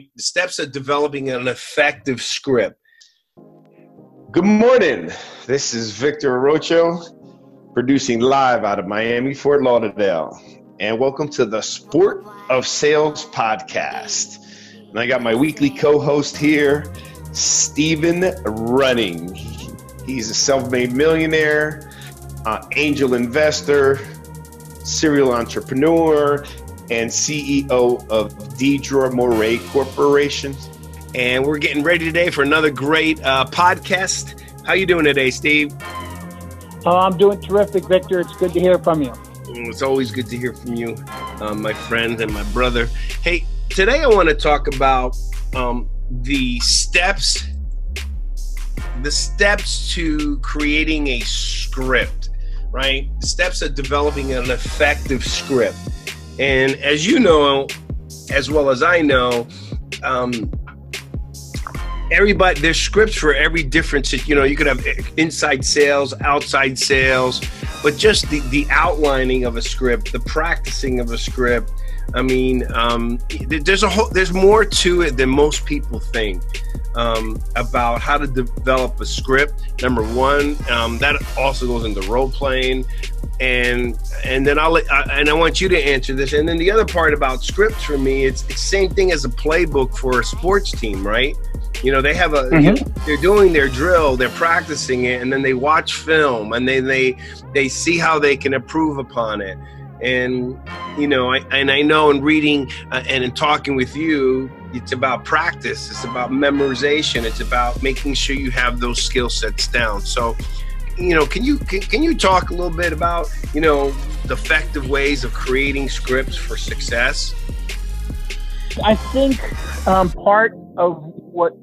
The steps of developing an effective script. Good morning. This is Victor Arocho, producing live out of Miami, Fort Lauderdale. And welcome to the Sport of Sales podcast. And I got my weekly co-host here, Stephen Reuning. He's a self-made millionaire, angel investor, serial entrepreneur, and CEO of Deidre Moray Corporation. And we're getting ready today for another great podcast. How you doing today, Steve? I'm doing terrific, Victor. It's good to hear from you. It's always good to hear from you, my friend and my brother. Hey, today I want to talk about the steps to creating a script, right? The steps of developing an effective script. And as you know, as well as I know, everybody, there's scripts for every different, you could have inside sales, outside sales, but just the outlining of a script, the practicing of a script. I mean, there's more to it than most people think about how to develop a script. Number one, that also goes into role playing, and then I want you to answer this. And then the other part about scripts for me, it's the same thing as a playbook for a sports team, right? You know, they have they're doing their drill, they're practicing it, and then they watch film, and they see how they can improve upon it. And I know in reading and in talking with you, it's about practice, it's about memorization, it's about making sure you have those skill sets down. So, can you talk a little bit about the effective ways of creating scripts for success? I think part of what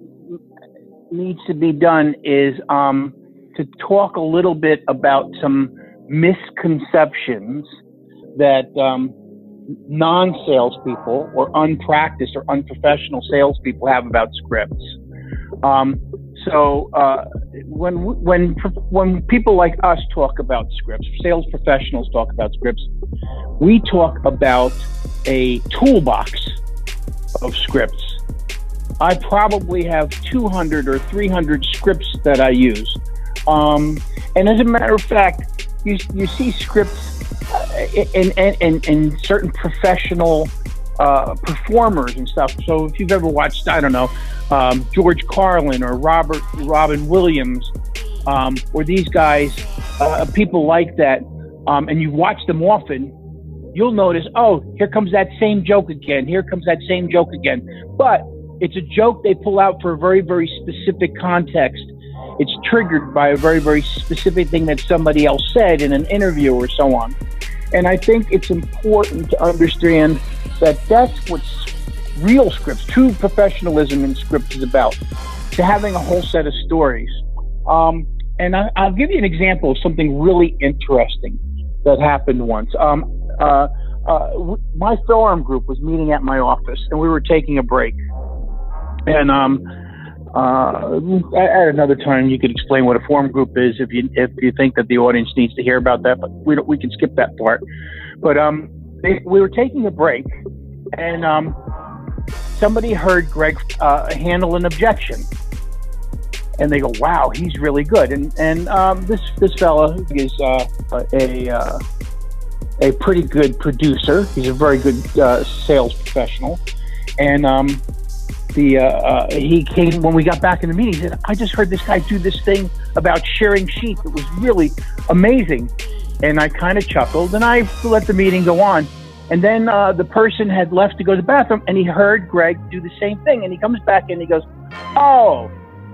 needs to be done is to talk a little bit about some misconceptions that non-salespeople or unpracticed or unprofessional salespeople have about scripts. So when people like us talk about scripts, sales professionals talk about scripts, we talk about a toolbox of scripts. I probably have 200 or 300 scripts that I use. And as a matter of fact, you see scripts in certain professional performers and stuff. So if you've ever watched, I don't know, George Carlin or Robin Williams, or these guys, people like that, and you watch them often, you'll notice, oh, here comes that same joke again. Here comes that same joke again. But it's a joke they pull out for a very, very specific context. It's triggered by a very, very specific thing that somebody else said in an interview or so on. And I think it's important to understand that that's what real scripts, true professionalism in scripts is about, to having a whole set of stories. And I'll give you an example of something really interesting that happened once. My forum group was meeting at my office, and we were taking a break. And at another time, you could explain what a forum group is if you think that the audience needs to hear about that, but we can skip that part. But we were taking a break, and somebody heard Greg handle an objection, and they go, "Wow, he's really good." And this fella is a pretty good producer. He's a very good sales professional, and he came when we got back in the meeting. He said, "I just heard this guy do this thing about sharing sheets. It was really amazing." And I kind of chuckled, and I let the meeting go on. And then the person had left to go to the bathroom, and he heard Greg do the same thing. And he comes back and he goes, "Oh,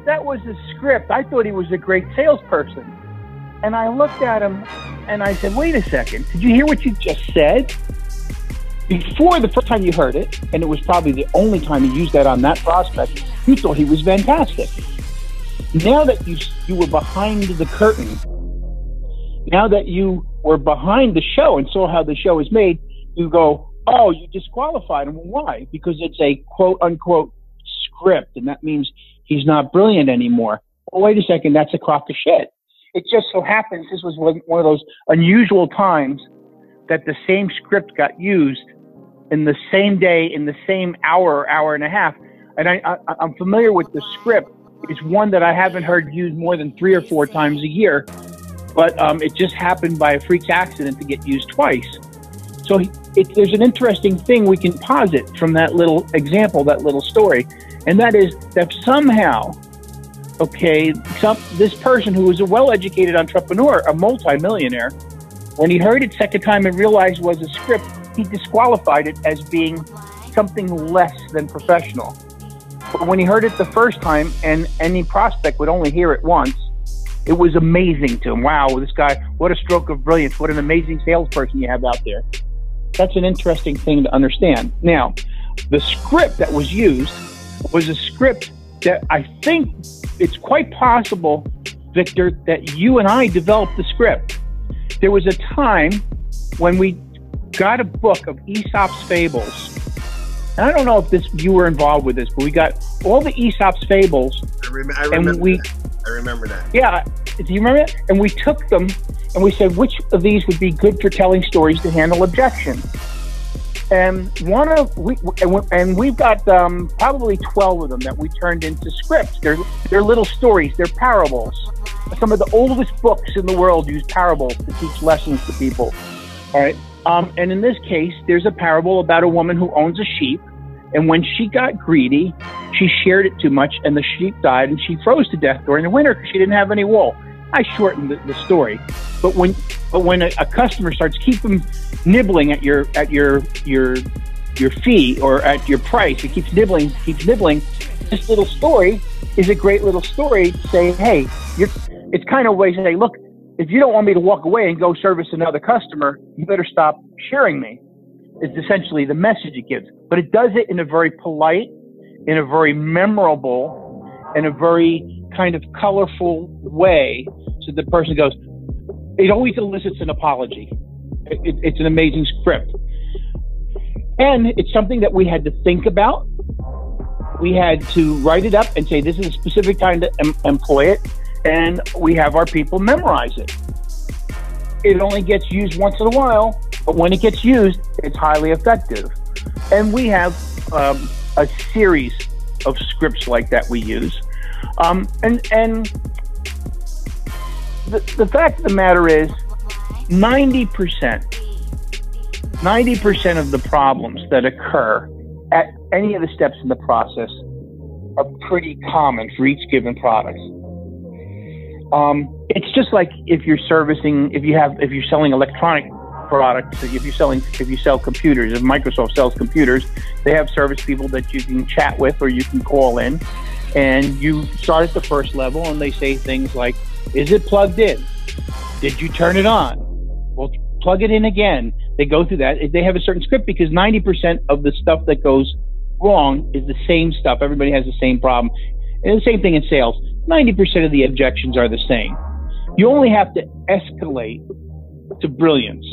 that was a script. I thought he was a great salesperson." And I looked at him and I said, "Wait a second. Did you hear what you just said? Before, the first time you heard it, and it was probably the only time you used that on that prospect, you thought he was fantastic. Now that you were behind the curtain, now that you were behind the show and saw how the show is made, you go, oh, you disqualified him. Why? Because it's a quote-unquote script, and that means he's not brilliant anymore. Well, wait a second, that's a crock of shit. It just so happens this was one of those unusual times that the same script got used in the same day, in the same hour or hour and a half and I'm familiar with the script. It's one that I haven't heard used more than 3 or 4 times a year, but it just happened by a freak accident to get used twice. So there's an interesting thing we can posit from that little example, that little story, and that is that somehow, this person who was a well-educated entrepreneur, a multi-millionaire, when he heard it second time and realized it was a script, he disqualified it as being something less than professional. But when he heard it the first time, and any prospect would only hear it once, it was amazing to him. Wow, this guy, what a stroke of brilliance. What an amazing salesperson you have out there. That's an interesting thing to understand. Now, the script that was used was a script that I think it's quite possible, Victor, that you and I developed the script. There was a time when we got a book of S.O.Ps fables. And I don't know if you were involved with this, but we got all the S.O.Ps fables. I remember that. Yeah. Do you remember it? And we took them and we said, which of these would be good for telling stories to handle objection? And we've got probably 12 of them that we turned into scripts. They're little stories. They're parables. Some of the oldest books in the world use parables to teach lessons to people. All right. And in this case, there's a parable about a woman who owns a sheep. And when she got greedy, she shared it too much and the sheep died and she froze to death during the winter because she didn't have any wool. I shortened the story. But when a customer starts keeping nibbling at your fee or at your price, it keeps nibbling. This little story is a great little story to say, hey, it's kind of a way to say, look, if you don't want me to walk away and go service another customer, you better stop sharing me. It's essentially the message it gives. But it does it in a very polite, in a very memorable, in a very kind of colorful way. So the person goes, it always elicits an apology. It's an amazing script. And it's something that we had to think about. We had to write it up and say, this is a specific time to employ it. And we have our people memorize it. It only gets used once in a while, but when it gets used, it's highly effective. And we have a series of scripts like that we use. And the fact of the matter is 90% of the problems that occur at any of the steps in the process are pretty common for each given product. It's just like if you're selling electronic products, if you sell computers, if Microsoft sells computers, they have service people that you can chat with or you can call in, and you start at the first level and they say things like, is it plugged in? Did you turn it on? Well, plug it in again. They go through that. They have a certain script because 90% of the stuff that goes wrong is the same stuff. Everybody has the same problem. And the same thing in sales. 90% of the objections are the same. You only have to escalate to brilliance,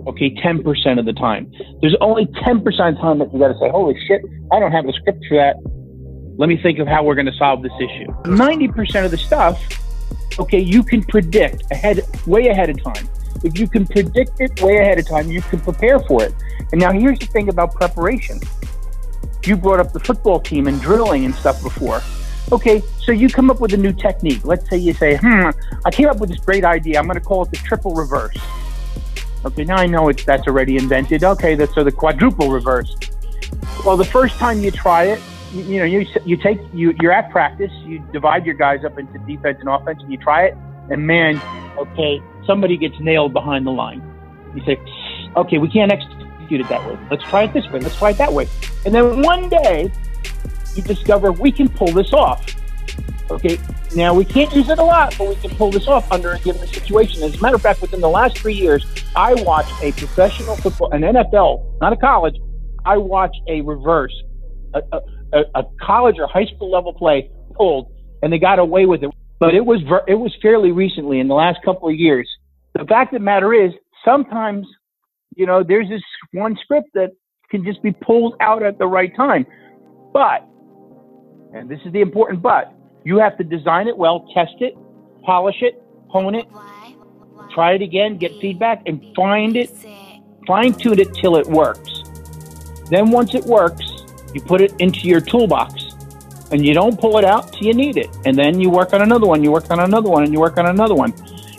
10% of the time. There's only 10% of the time that you got to say, holy shit, I don't have a script for that. Let me think of how we're going to solve this issue. 90% of the stuff, you can predict way ahead of time. If you can predict it way ahead of time, you can prepare for it. And now here's the thing about preparation. You brought up the football team and drilling and stuff before. Okay, so you come up with a new technique. Let's say you say, I came up with this great idea. I'm going to call it the triple reverse. Okay, now I know that's already invented. Okay, so the quadruple reverse. Well, the first time you try it, you're at practice. You divide your guys up into defense and offense, and you try it. And man, somebody gets nailed behind the line. You say, okay, we can't execute it that way. Let's try it this way. Let's try it that way. And then one day, you discover we can pull this off. Okay, now we can't use it a lot, but we can pull this off under a given situation. As a matter of fact, within the last 3 years, I watched a professional football, an NFL, not a college. I watched a reverse, a college or high school level play pulled, and they got away with it. But it was fairly recently, in the last couple of years. The fact of the matter is, sometimes, there's this one script that can just be pulled out at the right time. But, and this is the important but, you have to design it well, test it, polish it, hone it, try it again, get feedback, and fine-tune it till it works. Then once it works, You put it into your toolbox, and you don't pull it out till you need it. And then you work on another one, you work on another one, and you work on another one.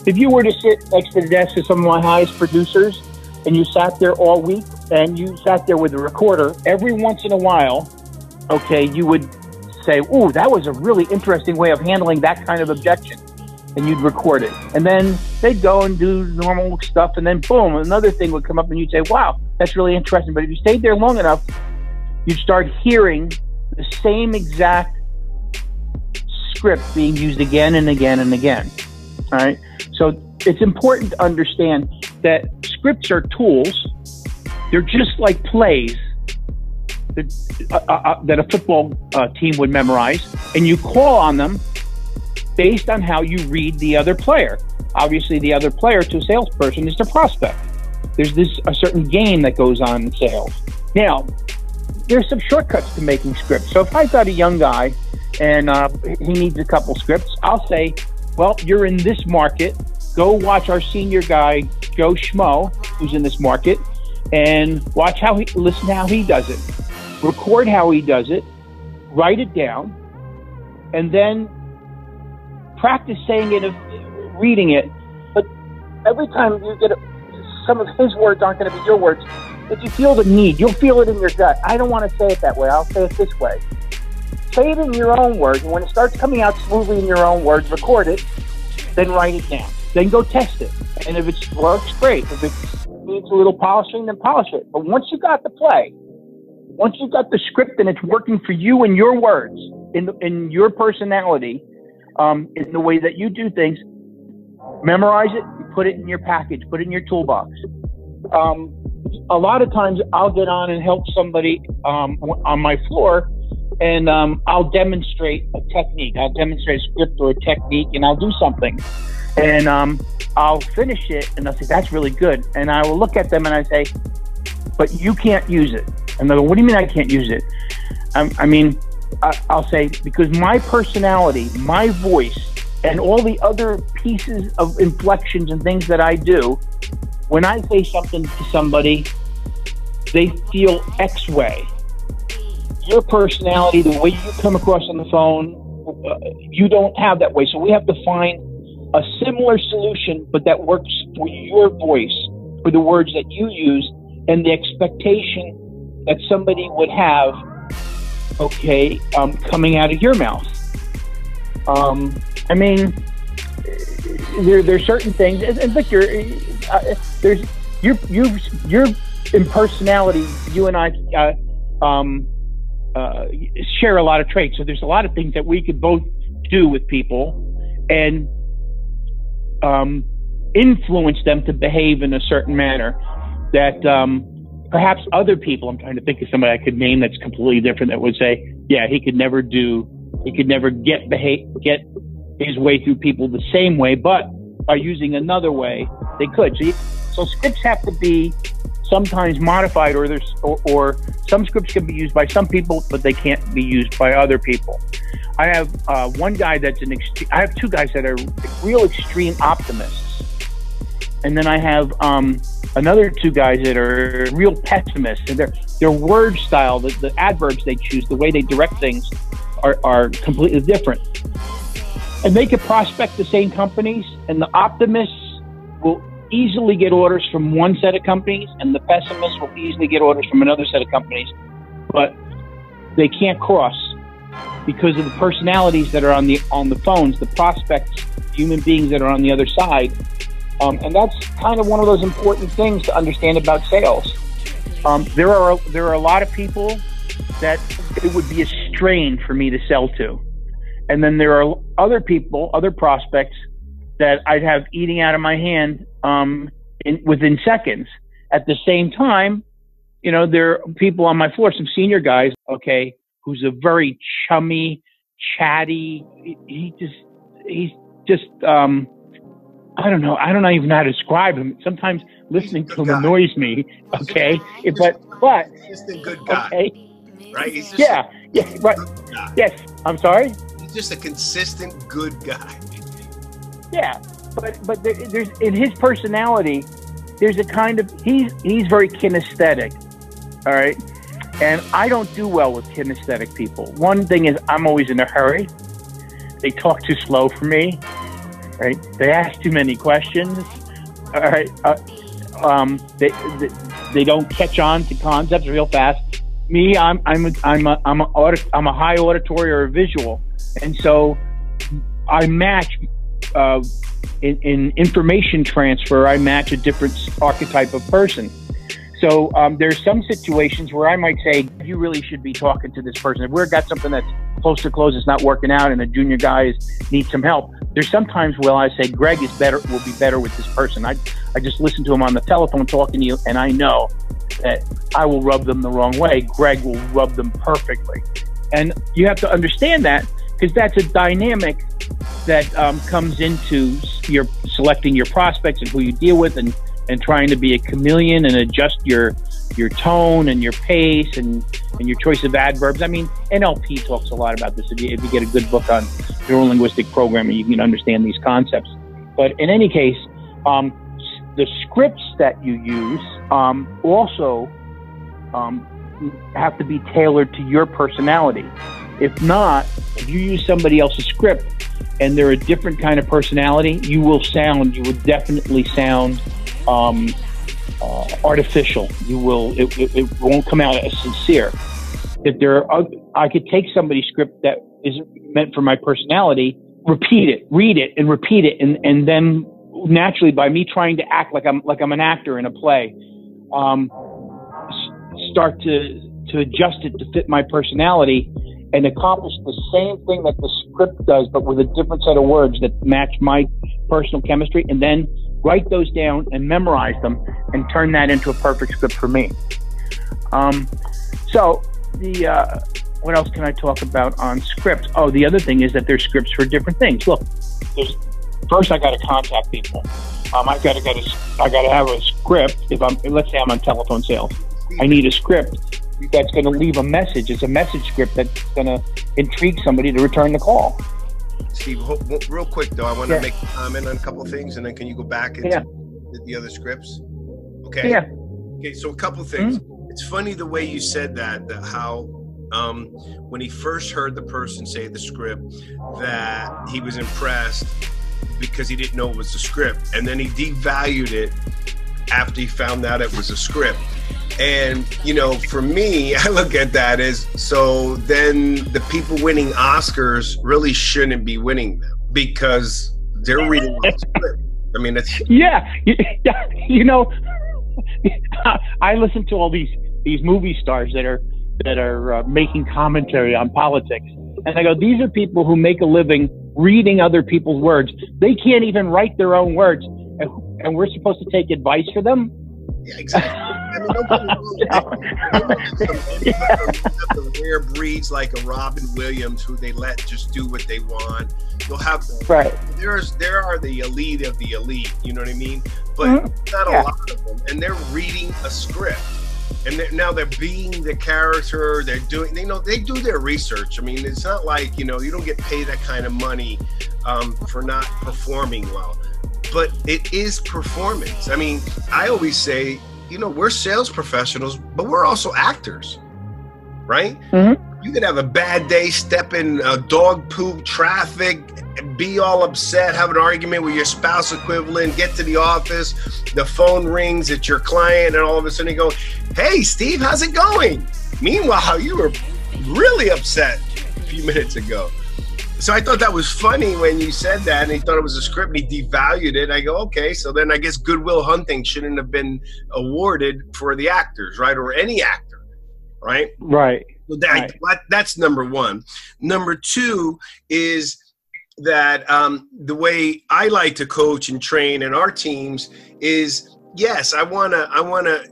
If you were to sit next to the desk of some of my highest producers, and you sat there all week, and you sat there with a recorder, every once in a while, okay, you would say, ooh, that was a really interesting way of handling that kind of objection. And you'd record it. And then they'd go and do normal stuff, and then boom, another thing would come up, and you'd say, wow, that's really interesting. But if you stayed there long enough, you'd start hearing the same exact script being used again and again and again. All right. So it's important to understand that scripts are tools. They're just like plays that a football team would memorize, and you call on them based on how you read the other player. Obviously, the other player to a salesperson is the prospect. There's a certain game that goes on in sales. Now, there's some shortcuts to making scripts. So if I've got a young guy and he needs a couple scripts, I'll say, well, you're in this market. Go watch our senior guy, Joe Schmo, who's in this market, and listen to how he does it. Record how he does it, write it down, and then practice saying it, reading it. But every time you get some of his words aren't going to be your words. If you feel the need, you'll feel it in your gut. I don't want to say it that way. I'll say it this way. Say it in your own words. And when it starts coming out smoothly in your own words, record it, then write it down. Then go test it. And if it works, great. If it needs a little polishing, then polish it. But once you got the play, once you've got the script and it's working for you in your words, in your personality, in the way that you do things, memorize it, put it in your package, put it in your toolbox. A lot of times I'll get on and help somebody on my floor, and I'll demonstrate a technique. I'll demonstrate a script or a technique, and I'll do something. And I'll finish it, and they'll say, that's really good. And I will look at them and I say, but you can't use it. And they'll go, what do you mean I can't use it? I'll say, because my personality, my voice, and all the other pieces of inflections and things that I do, when I say something to somebody, they feel X way. Your personality, the way you come across on the phone, you don't have that way. So we have to find a similar solution, but that works for your voice, for the words that you use, and the expectation that somebody would have, coming out of your mouth. There's certain things, and Victor, there's your in personality. You and I share a lot of traits, so there's a lot of things that we could both do with people and influence them to behave in a certain manner that perhaps other people, I'm trying to think of somebody I could name that's completely different, that would say, yeah, he could never get his way through people the same way, but by using another way, they could. So scripts have to be sometimes modified, or some scripts can be used by some people, but they can't be used by other people. I have one guy that's I have two guys that are real extreme optimists. And then I have another two guys that are real pessimists. And their word style, the adverbs they choose, the way they direct things are completely different. And they could prospect the same companies, and the optimists will easily get orders from one set of companies, and the pessimists will easily get orders from another set of companies. But they can't cross because of the personalities that are on the phones, the prospects, human beings that are on the other side. And that's kind of one of those important things to understand about sales. There are a lot of people that it would be a strain for me to sell to. And then there are other people, other prospects that I'd have eating out of my hand within seconds. At the same time, there are people on my floor, some senior guys, who's a very chummy, chatty. He's just I don't know. I don't even know how to describe him. Sometimes listening to him annoys me. Okay, but he's just a good guy, right? He's just right. Yes, I'm sorry. He's just a consistent good guy. Yeah, but there's in his personality, there's a kind of he's very kinesthetic. All right, And I don't do well with kinesthetic people. One thing is I'm always in a hurry. They talk too slow for me, right? They ask too many questions. All right. They don't catch on to concepts real fast. Me, I'm a high auditory or a visual, and so I match in information transfer. I match a different archetype of person. So there's some situations where I might say, you really should be talking to this person. If we've got something that's close to close, it's not working out, and the junior guys need some help. There's sometimes where I say, Greg will be better with this person. I just listen to him on the telephone talking to you, and I know that I will rub them the wrong way. Greg will rub them perfectly. And you have to understand that, because that's a dynamic that comes into your selecting your prospects and who you deal with, and trying to be a chameleon and adjust your tone and your pace and your choice of adverbs. I mean, NLP talks a lot about this. If you get a good book on neurolinguistic programming, you can understand these concepts. But in any case, the scripts that you use also have to be tailored to your personality. If not, if you use somebody else's script and they're a different kind of personality, you will definitely sound artificial. It won't come out as sincere. I could take somebody's script that isn't meant for my personality, read it, and then naturally, by me trying to act like I'm an actor in a play, start to adjust it to fit my personality and accomplish the same thing that the script does, but with a different set of words that match my personal chemistry, and then write those down and memorize them and turn that into a perfect script for me. So what else can I talk about on scripts? Oh, the other thing is that there's scripts for different things. Look, first I got to contact people. I got to have a script. Let's say I'm on telephone sales, I need a script that's going to leave a message. It's a message script that's going to intrigue somebody to return the call. Steve, real quick though, I want to make a comment on a couple of things, and then can you go back into the other scripts? Okay. Yeah. Okay. So a couple of things. It's funny the way you said that how when he first heard the person say the script, that he was impressed because he didn't know it was a script, and then he devalued it after he found out it was a script. And, for me, I look at that as, so then the people winning Oscars really shouldn't be winning them because they're reading the script. I mean, it's... Yeah. I listen to all these movie stars that are making commentary on politics. And I go, these are people who make a living reading other people's words. They can't even write their own words. And we're supposed to take advice for them? Yeah, exactly. I mean, don't get me wrong. The rare breeds like a Robin Williams who they let just do what they want. You'll have right. There are the elite of the elite. You know what I mean? But not a lot of them, and they're reading a script, and now they're being the character. They're doing. They do their research. I mean, it's not like you don't get paid that kind of money for not performing well. But it is performance. I mean, I always say, we're sales professionals, but we're also actors, right? Mm-hmm. You could have a bad day, step in dog poop traffic, be all upset, have an argument with your spouse equivalent, get to the office, the phone rings, it's your client, and all of a sudden you go, hey, Steve, how's it going? Meanwhile, you were really upset a few minutes ago. So I thought that was funny when you said that, and he thought it was a script, and he devalued it. I go, okay, so then I guess Good Will Hunting shouldn't have been awarded for the actors, right? Or any actor, right? Right. So that's number one. Number two is that the way I like to coach and train in our teams is, yes, I wanna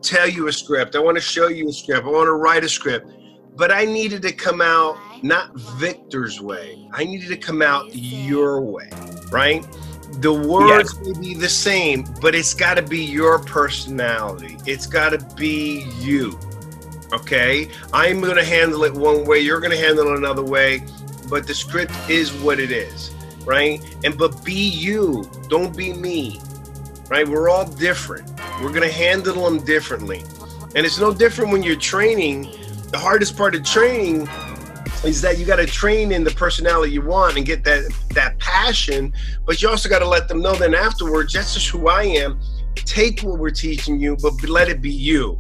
tell you a script. I want to show you a script. I want to write a script. But I needed to come out not Victor's way. I needed to come out your way, right? The words may be the same, but it's got to be your personality. It's got to be you, okay? I'm going to handle it one way. You're going to handle it another way. But the script is what it is, right? But be you. Don't be me, right? We're all different. We're going to handle them differently. And it's no different when you're training. The hardest part of training is that you got to train in the personality you want and get that passion, but you also got to let them know then afterwards, that's just who I am. Take what we're teaching you, but let it be you.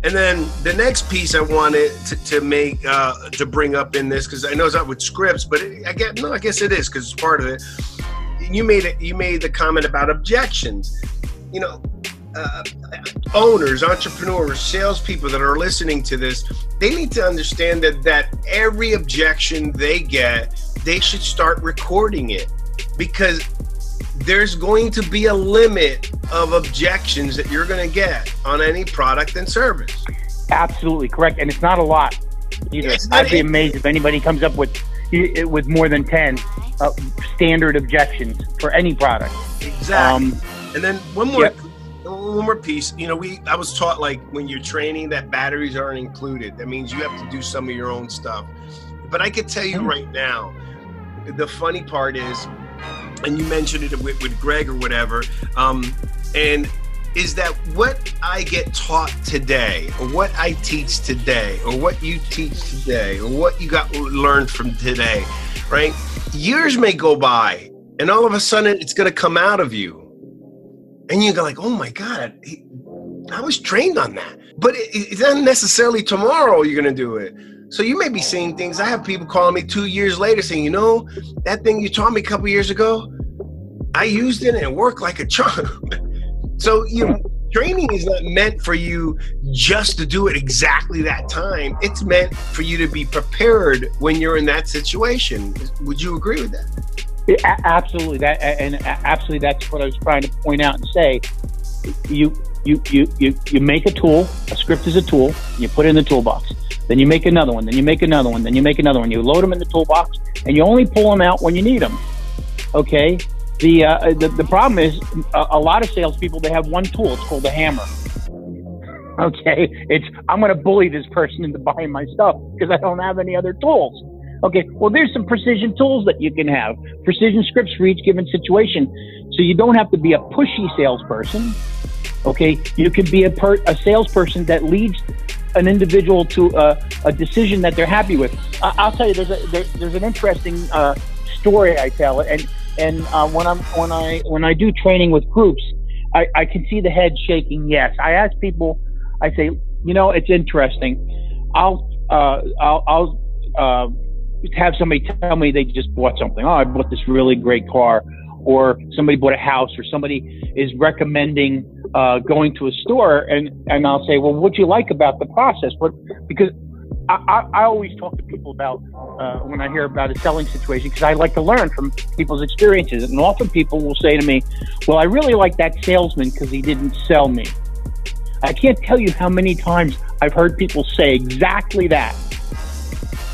And then the next piece I wanted to bring up in this, because I know it's not with scripts, but I guess it is, because it's part of it. You made the comment about objections. You know, owners, entrepreneurs, salespeople that are listening to this, they need to understand that every objection they get, they should start recording it, because there's going to be a limit of objections that you're going to get on any product and service. Absolutely correct. And it's not a lot either. I'd be amazed if anybody comes up with more than 10 standard objections for any product. Exactly. And then one more piece. You know, I was taught, like, when you're training, that batteries aren't included. That means you have to do some of your own stuff. But I could tell you right now, the funny part is, and you mentioned it with Greg or whatever, and is that what I get taught today, or what I teach today, or what you teach today, or what you got learned from today, right? Years may go by, and all of a sudden it's going to come out of you. And you go like, oh my God, I was trained on that. But it's not necessarily tomorrow you're going to do it. So you may be seeing things. I have people calling me 2 years later saying, you know, that thing you taught me a couple years ago, I used it and it worked like a charm. So, you know, training is not meant for you just to do it exactly that time. It's meant for you to be prepared when you're in that situation. Would you agree with that? Yeah, absolutely. Absolutely, that's what I was trying to point out and say. You make a tool. A script is a tool. You put it in the toolbox. Then you make another one. Then you make another one. Then you make another one. You load them in the toolbox, and you only pull them out when you need them. Okay. The problem is a lot of salespeople, they have one tool. It's called a hammer. Okay. I'm going to bully this person into buying my stuff because I don't have any other tools. Okay, well, there's some precision tools that you can have, precision scripts for each given situation. So you don't have to be a pushy salesperson. Okay, you can be a salesperson that leads an individual to a decision that they're happy with. I'll tell you, there's an interesting story I tell, and when I do training with groups, I can see the head shaking. Yes, I ask people, I say, you know, it's interesting. I'll have somebody tell me they just bought something. Oh, I bought this really great car, or somebody bought a house, or somebody is recommending going to a store, and I'll say, well, what do you like about the process? Because I always talk to people about when I hear about a selling situation, because I like to learn from people's experiences, and often people will say to me, well, I really like that salesman because he didn't sell me. I can't tell you how many times I've heard people say exactly that,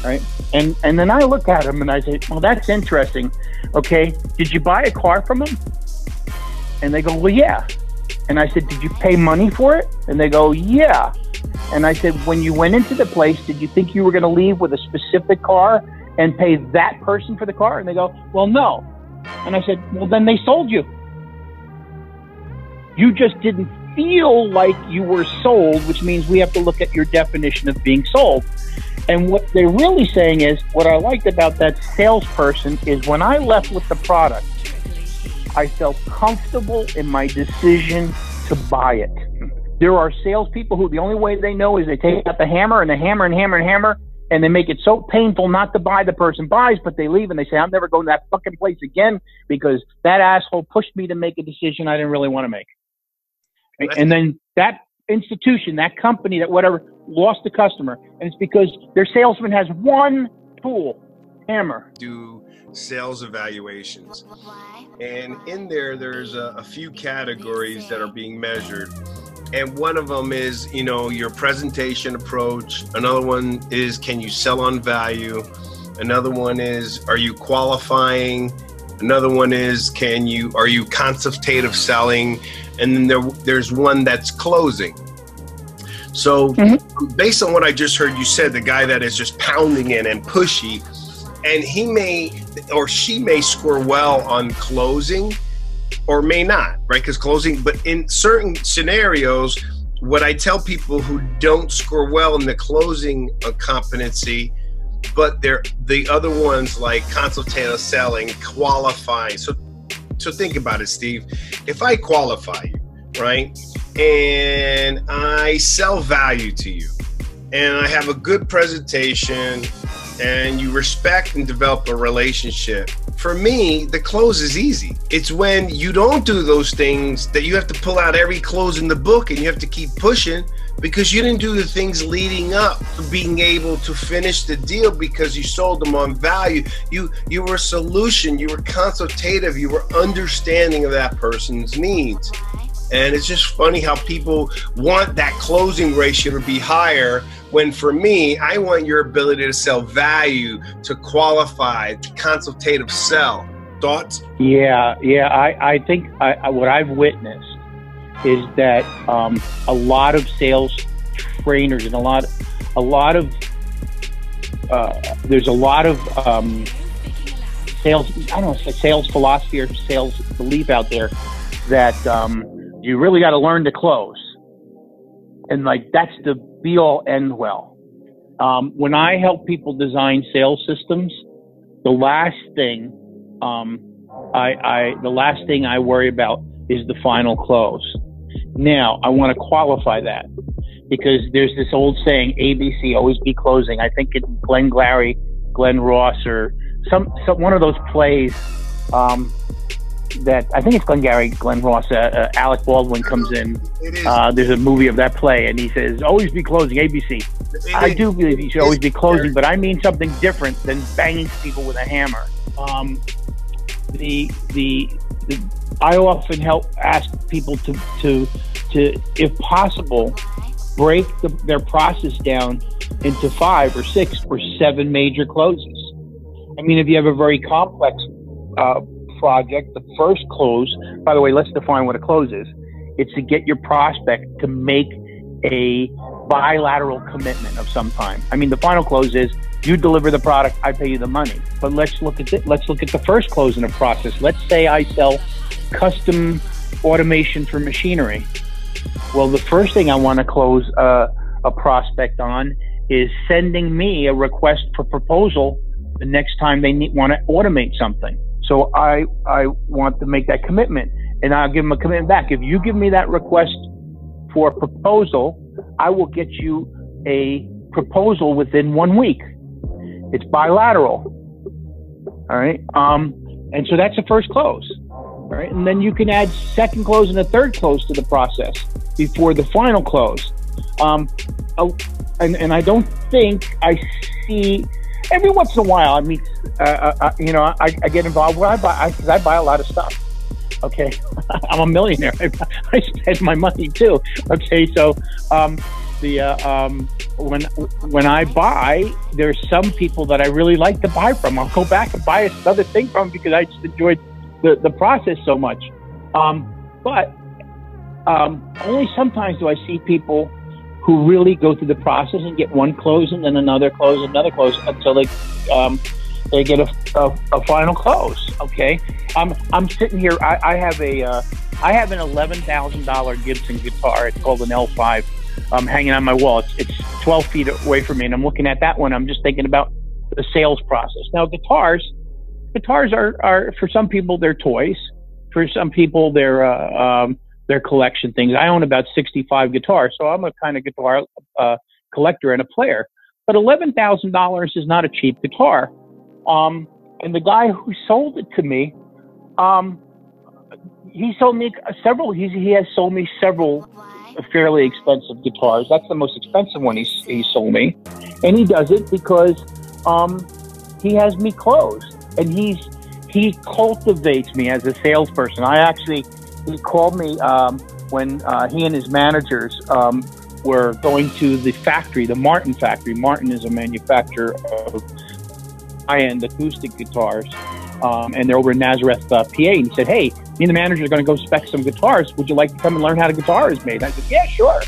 right? And then I look at him and I say, well, that's interesting. Okay, did you buy a car from him? And they go, well, yeah. And I said, did you pay money for it? And they go, yeah. And I said, when you went into the place, did you think you were going to leave with a specific car and pay that person for the car? And they go, well, no. And I said, well, then they sold you. You just didn't feel like you were sold, which means we have to look at your definition of being sold. And what they're really saying is, what I liked about that salesperson is when I left with the product, I felt comfortable in my decision to buy it. There are salespeople who the only way they know is they take out the hammer and the hammer and hammer and hammer, and they make it so painful not to buy. The person buys, but they leave and they say, I'm never going to that fucking place again because that asshole pushed me to make a decision I didn't really want to make. And then that institution, that company, that whatever, lost the customer. And it's because their salesman has one tool, hammer. Do sales evaluations. And in there's a few categories that are being measured. And one of them is, you know, your presentation approach. Another one is, can you sell on value? Another one is, are you qualifying? Another one is, are you consultative selling? And then there's one that's closing. So based on what I just heard you said, the guy that is just pounding in and pushy, and he may or she may score well on closing or may not, right? Because closing, but in certain scenarios, what I tell people who don't score well in the closing competency, but they're the other ones like consultative selling, qualifying. So think about it, Steve. If I qualify you, right, and I sell value to you, and I have a good presentation, and you respect and develop a relationship, for me, the close is easy. It's when you don't do those things that you have to pull out every close in the book and you have to keep pushing because you didn't do the things leading up to being able to finish the deal because you sold them on value. You were a solution, you were consultative, you were understanding of that person's needs. And it's just funny how people want that closing ratio to be higher when for me, I want your ability to sell value, to qualify, to consultative sell. Thoughts? Yeah. I think what I've witnessed is that a lot of sales trainers and there's a lot of sales, I don't know, sales philosophy or sales belief out there that you really got to learn to close. And like, that's the be all end well. When I help people design sales systems, the last thing I worry about is the final close. Now, I want to qualify that because there's this old saying, ABC, always be closing. I think it's Glenn Ross, or some one of those plays, that I think it's Glenn Ross, Alec Baldwin comes in. There's a movie of that play, and he says, always be closing, ABC. I do believe you should always be closing, but I mean something different than banging people with a hammer. I often ask people to, if possible, break their process down into 5 or 6 or 7 major closes. I mean, if you have a very complex project, the first close, by the way, let's define what a close is. It's to get your prospect to make a bilateral commitment of some kind. I mean, the final close is you deliver the product, I pay you the money. But let's look at the first close in a process. Let's say I sell custom automation for machinery. Well, the first thing I want to close a prospect on is sending me a request for proposal the next time they want to automate something. So I want to make that commitment, and I'll give them a commitment back. If you give me that request for a proposal, I will get you a proposal within 1 week. It's bilateral. All right. And so that's the first close. All right. And then you can add second close and a third close to the process before the final close. And I don't think I see, every once in a while, I mean, I get involved where I buy a lot of stuff. Okay. I'm a millionaire. I spend my money too. Okay. So, when I buy, there's some people that I really like to buy from. I'll go back and buy another thing from because I just enjoyed the process so much. But only sometimes do I see people who really go through the process and get one close and then another close, until they get a final close. Okay. I'm sitting here. I have an $11,000 Gibson guitar. It's called an L5. Hanging on my wall. It's 12 feet away from me, and I'm looking at that one. I'm just thinking about the sales process. Now, guitars are for some people they're toys. For some people they're collection things. I own about 65 guitars, so I'm a kind of guitar collector and a player. But $11,000 is not a cheap guitar. And the guy who sold it to me, he sold me several. He has sold me several fairly expensive guitars. That's the most expensive one he sold me, and he does it because he has me closed, and he cultivates me as a salesperson. He called me when he and his managers were going to the factory, the Martin factory. Martin is a manufacturer of high-end acoustic guitars, and they're over in Nazareth, PA. And he said, "Hey, me and the manager are going to go spec some guitars. Would you like to come and learn how the guitar is made?" I said, "Yeah, sure."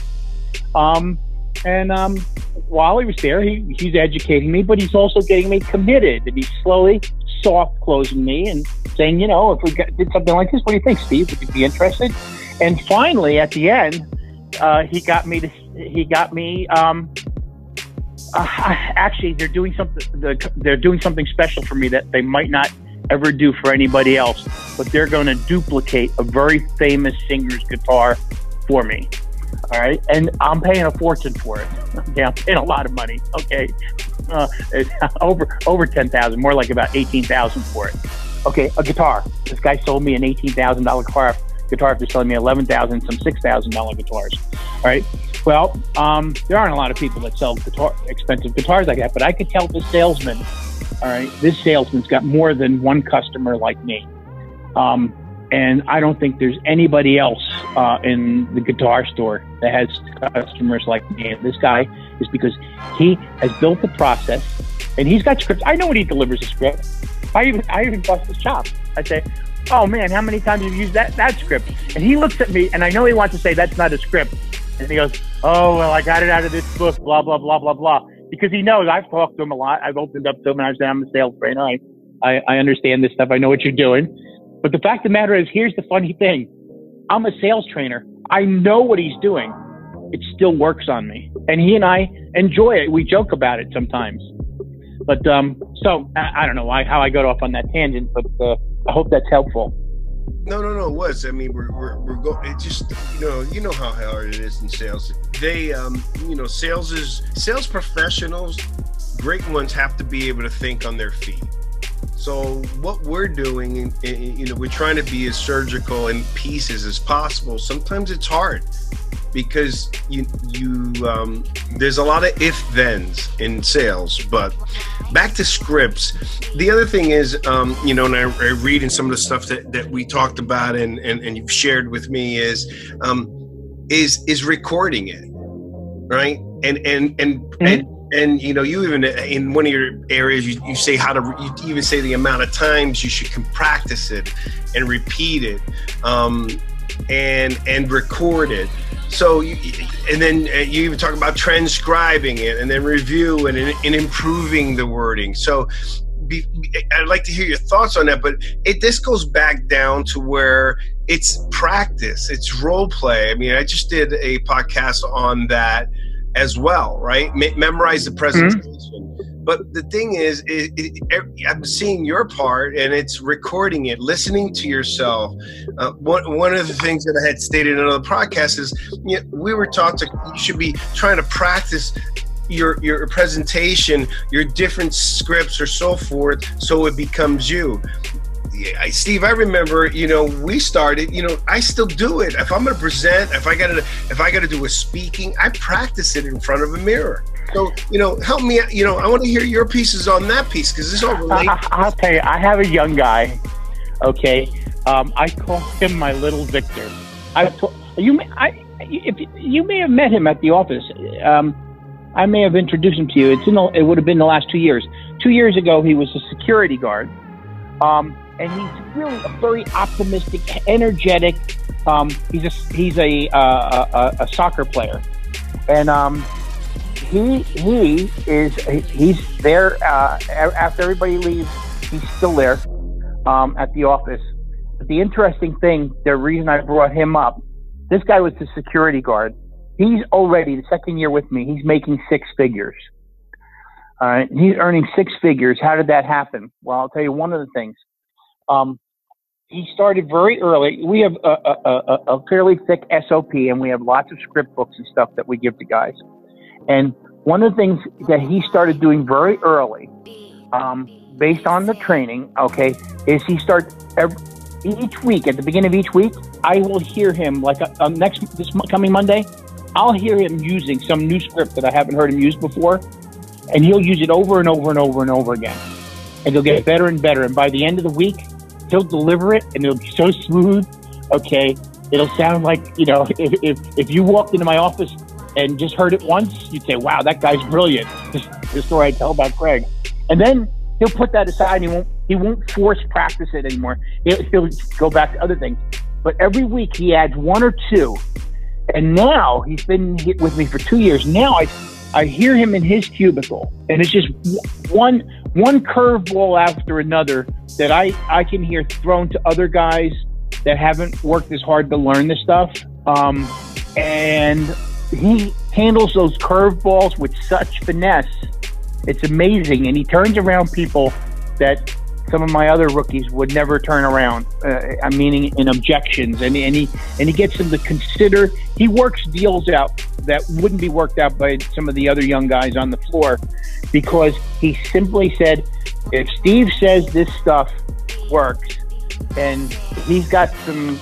While he was there, he's educating me, but he's also getting me committed. And he's slowly soft closing me and saying, if we did something like this, what do you think, Steve? Would you be interested? And finally, at the end, Actually, they're doing something special for me that they might not ever do for anybody else, but they're going to duplicate a very famous singer's guitar for me. All right. And I'm paying a fortune for it. Okay, I'm paying a lot of money. Okay. Over 10,000, more like about 18,000 for it. Okay. A guitar. This guy sold me an $18,000 guitar after selling me 11,000, some $6,000 guitars. All right. Well, there aren't a lot of people that sell expensive guitars like that, but I could tell this salesman, all right, this salesman's got more than one customer like me. And I don't think there's anybody else in the guitar store that has customers like me. And this guy is because he has built the process and he's got scripts. I know when he delivers a script. I even bust his chops. I say, oh man, how many times have you used that script? And he looks at me and I know he wants to say that's not a script. And he goes, oh, well, I got it out of this book, blah, blah, blah, blah, blah. Because he knows I've talked to him a lot. I've opened up to him and I've said, I'm a sales trainer. I understand this stuff. I know what you're doing. But the fact of the matter is, here's the funny thing. I'm a sales trainer. I know what he's doing. It still works on me. And he and I enjoy it. We joke about it sometimes. But so I don't know how I got off on that tangent, but I hope that's helpful. No, it was. I mean, we're going. It just, you know how hard it is in sales. They, sales professionals, great ones have to be able to think on their feet. So what we're doing, we're trying to be as surgical in pieces as possible. Sometimes it's hard because there's a lot of if-thens in sales. But back to scripts. The other thing is, and I read in some of the stuff that we talked about and you've shared with me is recording it, right? And you even in one of your areas you say you even say the amount of times you should practice it and repeat it and record it. So then you even talk about transcribing it and then review and improving the wording. So I'd like to hear your thoughts on that, but this goes back down to where it's practice, it's role play. I mean, I just did a podcast on that as well, right? Memorize the presentation. But the thing is, I'm seeing your part, and it's recording it, listening to yourself. One of the things that I had stated in another podcast is, we were taught you should be trying to practice your presentation, your different scripts or so forth, so it becomes you. Steve, I remember, we started, I still do it. If I'm going to present, if I got to do a speaking, I practice it in front of a mirror. So, help me, I want to hear your pieces on that piece, because this all relates. I'll tell you, I have a young guy. Okay. I call him my little Victor. You may have met him at the office. I may have introduced him to you. It would have been the last 2 years. 2 years ago, he was a security guard. And he's really a very optimistic, energetic. He's a soccer player, and he's there after everybody leaves. He's still there at the office. But the interesting thing, the reason I brought him up, this guy was the security guard. He's already the second year with me. He's making six figures. All right, he's earning six figures. How did that happen? Well, I'll tell you one of the things. He started very early. We have a fairly thick S.O.P. and we have lots of script books and stuff that we give to guys. And one of the things that he started doing very early, based on the training, okay, is he started each week, at the beginning of each week, I will hear him, like this coming Monday, I'll hear him using some new script that I haven't heard him use before. And he'll use it over and over and over and over again. And he'll get better and better. And by the end of the week, he'll deliver it, and it'll be so smooth. Okay, it'll sound like, if you walked into my office and just heard it once, you'd say, "Wow, that guy's brilliant." The story I tell about Craig, and then he'll put that aside. And he won't force practice it anymore. He'll go back to other things. But every week he adds one or two, and now he's been with me for 2 years. Now I hear him in his cubicle, and it's just one curveball after another that I can hear thrown to other guys that haven't worked as hard to learn this stuff. and he handles those curveballs with such finesse. It's amazing. And he turns around people that some of my other rookies would never turn around. I'm meaning in objections, and he gets them to consider. He works deals out that wouldn't be worked out by some of the other young guys on the floor, because he simply said, if Steve says this stuff works, and he's got some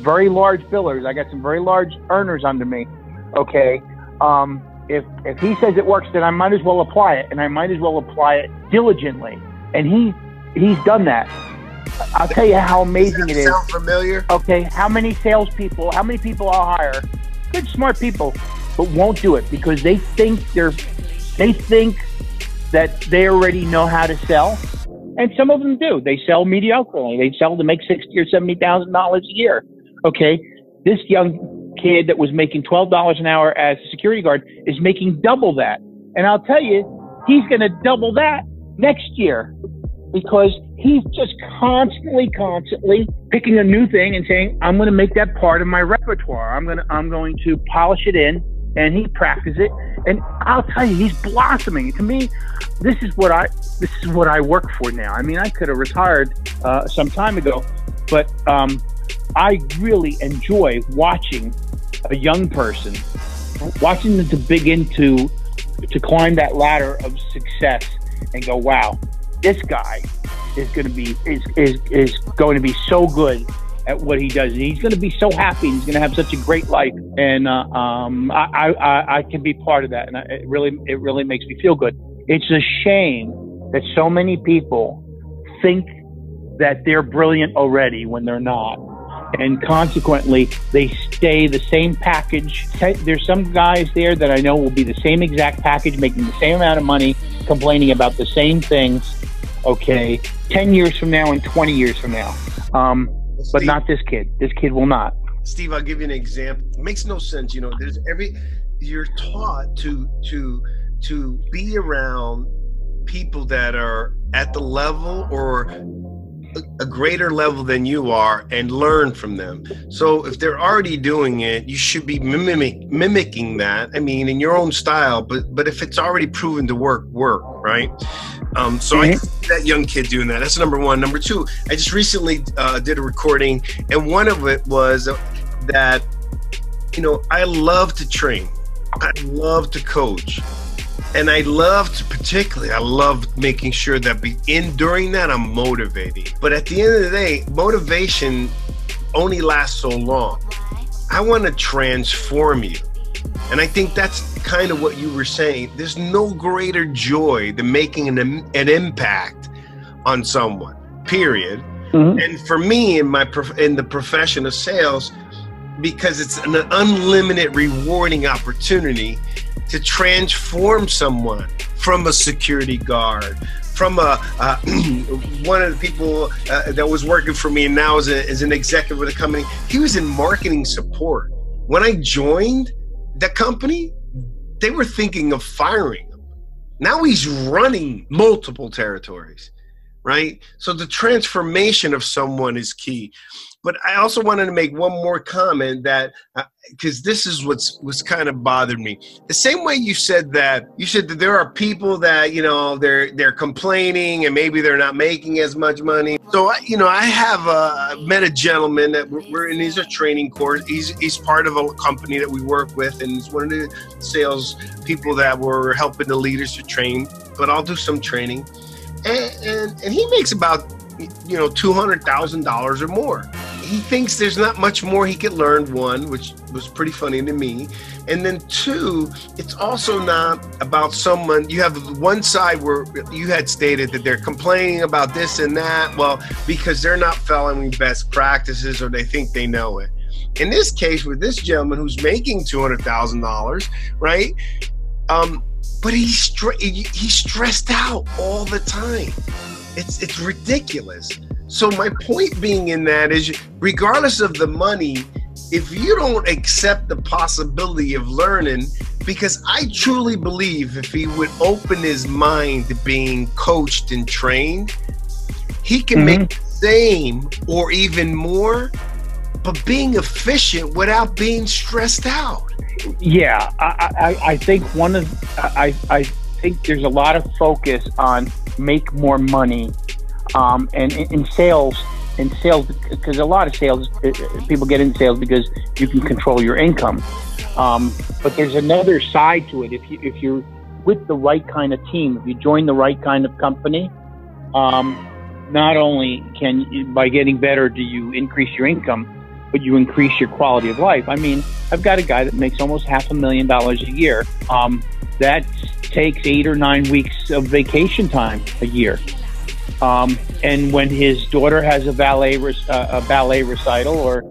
very large billers, I got some very large earners under me. Okay, if he says it works, then I might as well apply it, and I might as well apply it diligently. And he's done that. I'll tell you how amazing it is. Sound familiar? Okay, how many people I'll hire, good smart people, but won't do it because they think that they already know how to sell, and some of them do. They sell mediocrely. They sell to make $60,000 or $70,000 a year. Okay, this young kid that was making $12 an hour as a security guard is making double that, and I'll tell you, he's going to double that next year, because he's just constantly picking a new thing and saying, I'm going to make that part of my repertoire. I'm going to polish it in, and he practices it. And I'll tell you, he's blossoming. To me, this is what I work for now. I mean, I could have retired some time ago, but I really enjoy watching a young person, watching them to begin to climb that ladder of success and go, wow, this guy is going to be so good at what he does. And he's going to be so happy. He's going to have such a great life. And I can be part of that. And it really makes me feel good. It's a shame that so many people think that they're brilliant already when they're not. And consequently, they stay the same package. There's some guys there that I know will be the same exact package, making the same amount of money, complaining about the same things, okay, 10 years from now and 20 years from now. But not this kid. This kid will not. Steve, I'll give you an example. It makes no sense. You know, you're taught to be around people that are at the level or a greater level than you are and learn from them. So if they're already doing it, you should be mimicking that. I mean, in your own style, but if it's already proven to work, right? So I see that young kid doing that. That's number one. Number two, I just recently did a recording, and one of it was that, you know, I love to train. I love to coach. And I love making sure that during that I'm motivating. But at the end of the day, motivation only lasts so long. I want to transform you. And I think that's kind of what you were saying. There's no greater joy than making an impact on someone, period. Mm-hmm. And for me, in the profession of sales, because it's an unlimited rewarding opportunity to transform someone from a security guard, from one of the people that was working for me and now is an executive with a company. He was in marketing support. When I joined the company, they were thinking of firing him. Now he's running multiple territories, right? So the transformation of someone is key. But I also wanted to make one more comment that, because this is what's kind of bothered me. The same way you said that there are people that, you know, they're complaining and maybe they're not making as much money. So, I have met a gentleman that he's a training course. He's part of a company that we work with, and he's one of the sales people that we're helping the leaders to train. But I'll do some training, and he makes about $200,000 or more. He thinks there's not much more he could learn, one, which was pretty funny to me. And then two, it's also not about someone. You have one side where you had stated that they're complaining about this and that, well, because they're not following best practices or they think they know it. In this case, with this gentleman who's making $200,000, right? But he's stressed out all the time. It's ridiculous. So my point being in that is, regardless of the money, if you don't accept the possibility of learning, because I truly believe if he would open his mind to being coached and trained, he can make the same or even more, but being efficient without being stressed out. Yeah, I think I think there's a lot of focus on make more money, and in sales, because a lot of sales people get in sales because you can control your income. But there's another side to it. If you're with the right kind of team, if you join the right kind of company, not only can you, by getting better, do you increase your income, but you increase your quality of life. I mean, I've got a guy that makes almost $500,000 a year. That takes 8 or 9 weeks of vacation time a year. And when his daughter has a ballet recital, or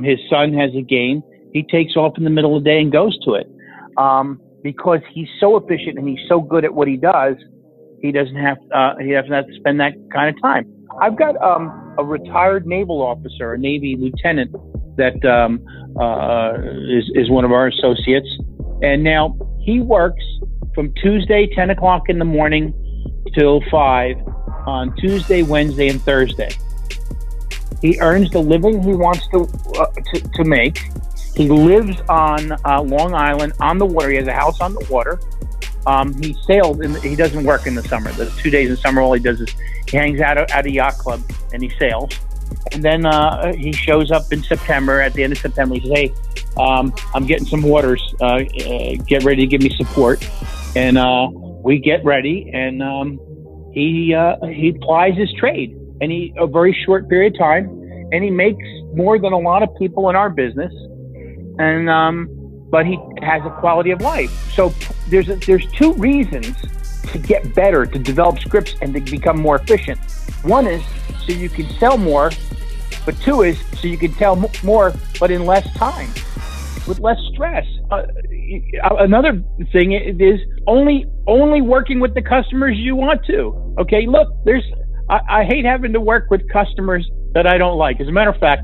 his son has a game, he takes off in the middle of the day and goes to it. Because he's so efficient and he's so good at what he does, he doesn't have to spend that kind of time. I've got a retired naval officer, a Navy lieutenant, that is one of our associates, and now he works from Tuesday 10 o'clock in the morning till 5 on Tuesday, Wednesday, and Thursday. He earns the living he wants to make. He lives on Long Island on the water. He has a house on the water. He sails, he doesn't work in the summer. The 2 days in summer, all he does is he hangs out at a yacht club and he sails. And then he shows up in September, at the end of September. He says, hey, I'm getting some orders. Get ready to give me support. And we get ready, and he plies his trade. And a very short period of time, and he makes more than a lot of people in our business. And but he has a quality of life. So there's 2 reasons to get better, to develop scripts and to become more efficient. One is so you can sell more, but 2 is so you can tell more, but in less time, with less stress. Another thing is only working with the customers you want to. Okay, look, I hate having to work with customers that I don't like. As a matter of fact,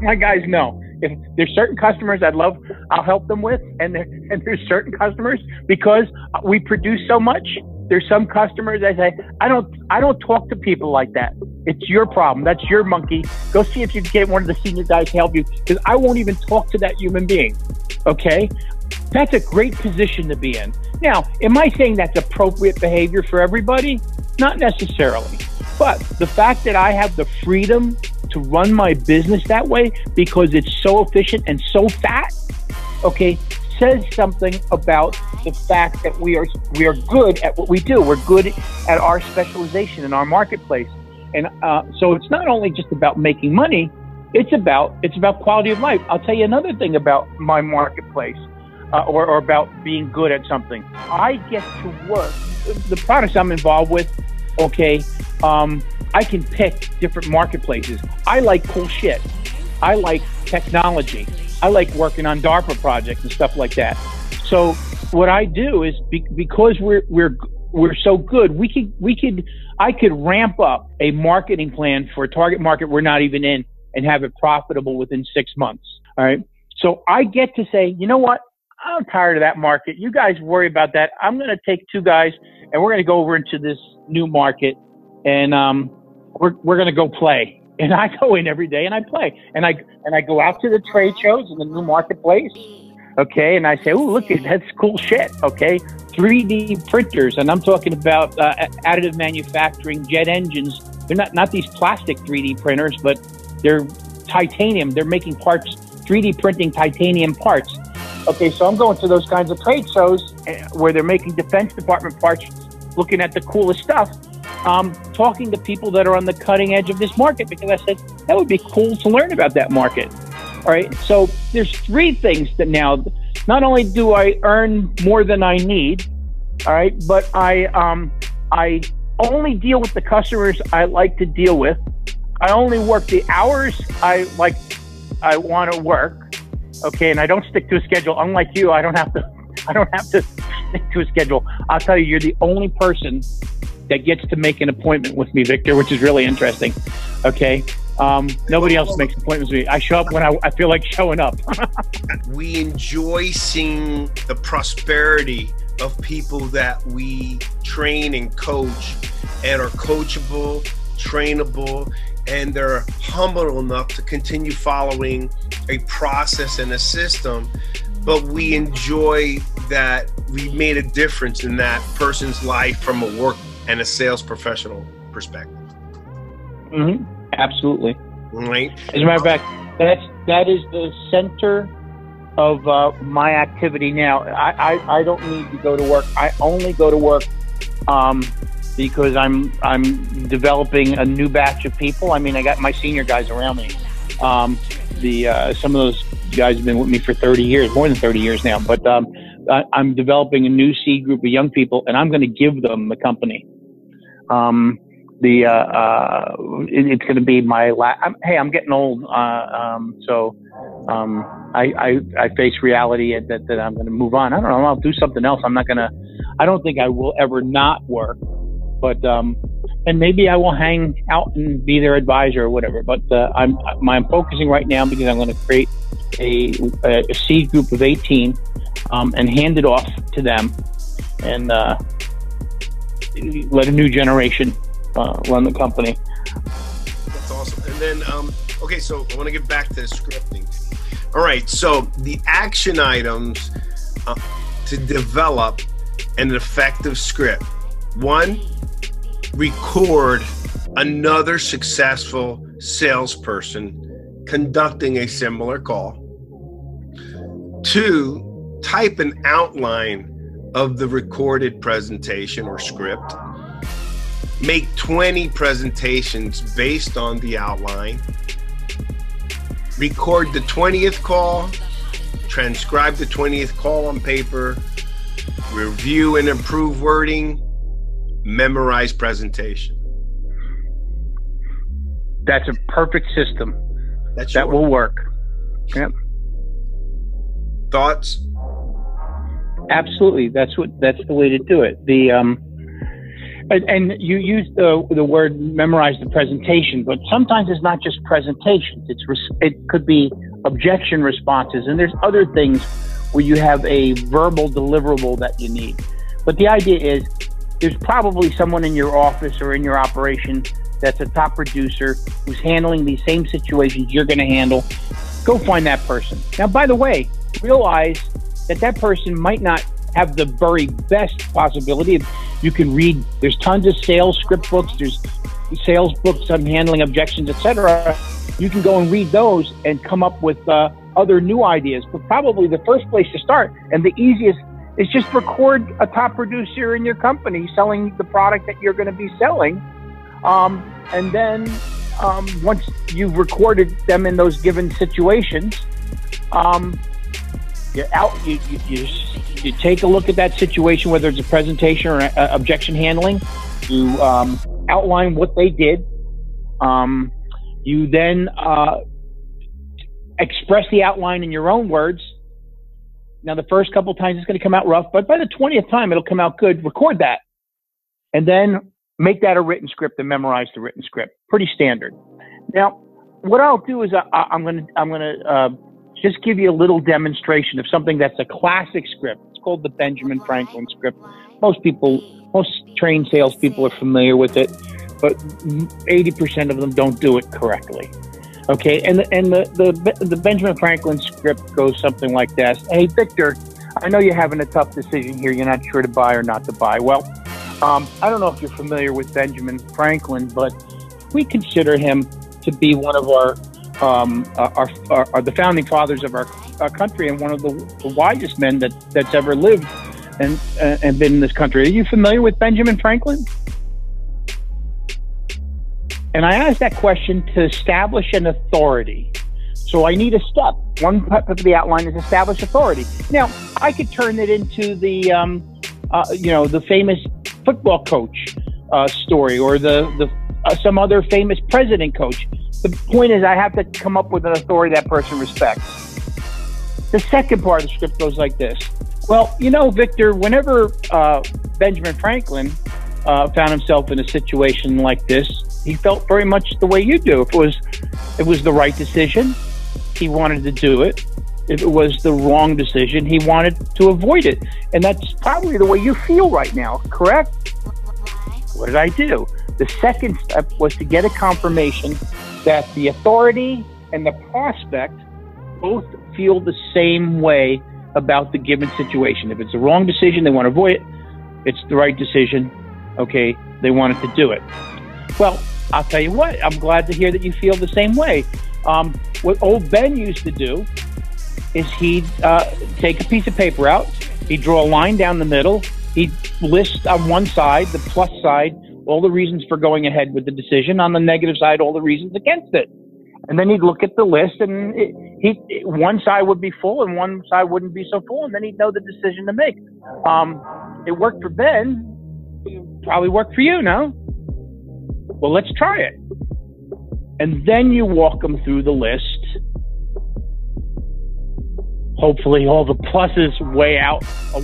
my guys know. If there's certain customers I'll help them with, and there's certain customers, because we produce so much, there's some customers I say, I don't talk to people like that. It's your problem. That's your monkey. Go see if you can get one of the senior guys to help you, because I won't even talk to that human being. Okay? That's a great position to be in. Now, am I saying that's appropriate behavior for everybody? Not necessarily. But the fact that I have the freedom to run my business that way because it's so efficient and so fat, okay, says something about the fact that we are good at what we do. We're good at our specialization in our marketplace. And so it's not only just about making money, it's about quality of life. I'll tell you another thing about my marketplace, or about being good at something. I get to work the products I'm involved with. Okay, I can pick different marketplaces. I like cool shit. I like technology. I like working on DARPA projects and stuff like that. So what I do is because we're so good, I could ramp up a marketing plan for a target market we're not even in and have it profitable within 6 months. All right. So I get to say, you know what? I'm tired of that market. You guys worry about that. I'm going to take 2 guys and we're going to go over into this new market, and we're going to go play. And I go in every day and I play, and I go out to the trade shows in the new marketplace. Okay. And I say, oh, look, that's cool shit. Okay. 3D printers. And I'm talking about additive manufacturing, jet engines. They're not these plastic 3D printers, but they're titanium. They're making parts, 3D printing titanium parts. Okay, so I'm going to those kinds of trade shows where they're making Defense Department parts, looking at the coolest stuff, talking to people that are on the cutting edge of this market, because I said, that would be cool to learn about that market. All right, so there's 3 things that now, not only do I earn more than I need, all right, but I only deal with the customers I like to deal with. I only work the hours I want to work. Okay, and I don't stick to a schedule. Unlike you, I don't have to stick to a schedule. I'll tell you, you're the only person that gets to make an appointment with me, Victor, which is really interesting. Okay, nobody else makes appointments with me. I show up when I feel like showing up. We enjoy seeing the prosperity of people that we train and coach, and are coachable, trainable, and they're humble enough to continue following a process and a system, but we enjoy that we made a difference in that person's life from a work and a sales professional perspective. Mm-hmm. Absolutely. Right. As a matter of fact, that is the center of my activity now. I don't need to go to work. I only go to work because I'm developing a new batch of people. I mean, I got my senior guys around me. Some of those guys have been with me for 30 years, more than 30 years now. But I'm developing a new seed group of young people, and I'm going to give them the company. It's going to be my hey, I'm getting old, so I face reality that I'm going to move on. I don't know. I'll do something else. I don't think I will ever not work, but and maybe I will hang out and be their advisor or whatever. But I'm focusing right now because I'm going to create a seed group of 18 and hand it off to them and let a new generation run the company. That's awesome. And then, okay, so I want to get back to the scripting. All right, so the action items to develop an effective script. 1, record another successful salesperson conducting a similar call. 2, type an outline of the recorded presentation or script. Make 20 presentations based on the outline. Record the 20th call. Transcribe the 20th call on paper. Review and improve wording. Memorize presentation. That's a perfect system. That will work. Yep. Thoughts? Absolutely. That's the way to do it. And you use the word memorize the presentation, but sometimes it's not just presentations. It could be objection responses, and there's other things where you have a verbal deliverable that you need. But the idea is there's probably someone in your office or in your operation that's a top producer who's handling these same situations you're going to handle. Go find that person. Now, by the way, realize that person might not have the very best possibility. You can read, there's tons of sales script books, there's sales books on handling objections, etc. You can go and read those and come up with other new ideas. But probably the first place to start and the easiest is just record a top producer in your company selling the product that you're going to be selling. And then once you've recorded them in those given situations, you take a look at that situation, whether it's a presentation or objection handling. You outline what they did. You then express the outline in your own words. Now, the first couple of times it's going to come out rough, but by the 20th time it'll come out good. Record that, and then make that a written script and memorize the written script. Pretty standard. Now, what I'll do is I'm going to just give you a little demonstration of something that's a classic script. It's called the Benjamin Franklin script. Most trained salespeople are familiar with it, but 80% of them don't do it correctly. Okay, and the Benjamin Franklin script goes something like this. Hey, Victor, I know you're having a tough decision here. You're not sure to buy or not to buy. Well, I don't know if you're familiar with Benjamin Franklin, but we consider him to be one of the founding fathers of our country and one of the wisest men that's ever lived and been in this country. Are you familiar with Benjamin Franklin? And I asked that question to establish an authority. So I need a step. One part of the outline is establish authority. Now, I could turn it into the famous football coach story or the some other famous president coach. The point is I have to come up with an authority that person respects. The second part of the script goes like this. Well, Victor, whenever Benjamin Franklin found himself in a situation like this, he felt very much the way you do. If it was the right decision, he wanted to do it. If it was the wrong decision, he wanted to avoid it. And that's probably the way you feel right now, correct? What did I do? The second step was to get a confirmation that the authority and the prospect both feel the same way about the given situation. If it's the wrong decision, they want to avoid it. It's the right decision, okay, they wanted to do it. Well, I'll tell you what, I'm glad to hear that you feel the same way. What old Ben used to do is he'd take a piece of paper out, he'd draw a line down the middle, he'd list on one side, the plus side, all the reasons for going ahead with the decision, on the negative side, all the reasons against it. And then he'd look at the list, and one side would be full and one side wouldn't be so full, and then he'd know the decision to make. It worked for Ben, it probably worked for you, no? Well, let's try it. And then you walk them through the list. Hopefully all the pluses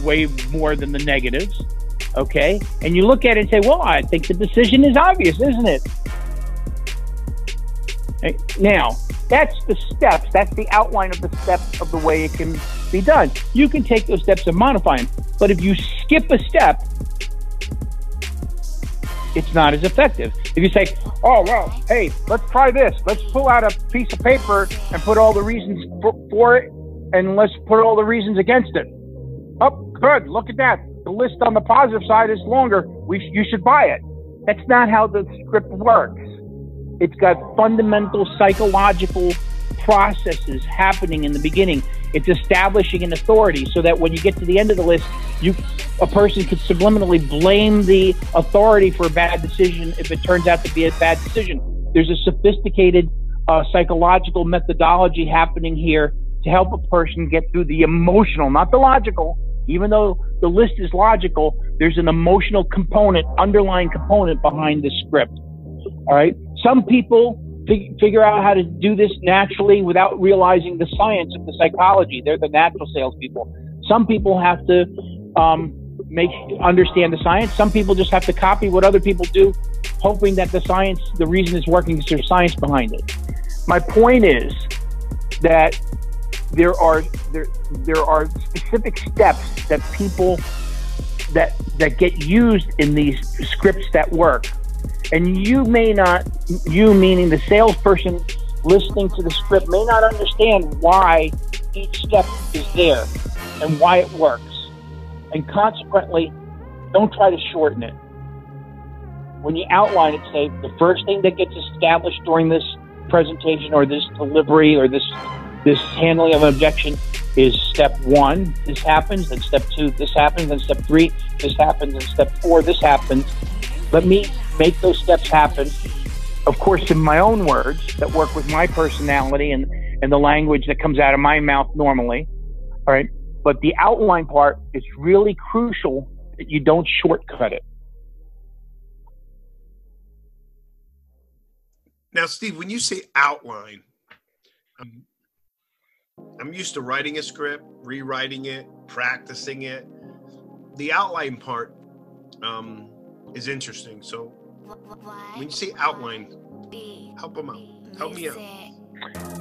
weigh more than the negatives, okay? And you look at it and say, well, I think the decision is obvious, isn't it? Okay. Now, that's the steps. That's the outline of the steps of the way it can be done. You can take those steps and modify them. But if you skip a step, it's not as effective. If you say, oh, well, hey, let's try this. Let's pull out a piece of paper and put all the reasons for it, and let's put all the reasons against it. Oh, good. Look at that. The list on the positive side is longer. You should buy it. That's not how the script works. It's got fundamental psychological processes happening in the beginning. It's establishing an authority so that when you get to the end of the list, a person could subliminally blame the authority for a bad decision if it turns out to be a bad decision. There's a sophisticated psychological methodology happening here to help a person get through the emotional, not the logical. Even though the list is logical, there's an emotional component, underlying component behind the script. All right. Some people figure out how to do this naturally without realizing the science of the psychology. They're the natural salespeople. Some people have to understand the science. Some people just have to copy what other people do, hoping that the reason it's working is there's science behind it. My point is that there are specific steps that people that get used in these scripts that work. And you meaning the salesperson listening to the script, may not understand why each step is there and why it works. And consequently, don't try to shorten it. When you outline it, say the first thing that gets established during this presentation or this delivery or this handling of an objection is step 1, this happens, then step 2, this happens, then step 3, this happens, then step 4, this happens. Let me make those steps happen, of course, in my own words that work with my personality and the language that comes out of my mouth normally. All right. But the outline part is really crucial that you don't shortcut it. Now, Steve, when you say outline, I'm used to writing a script, rewriting it, practicing it. The outline part is interesting. So when you say outline, help them out. Help me out.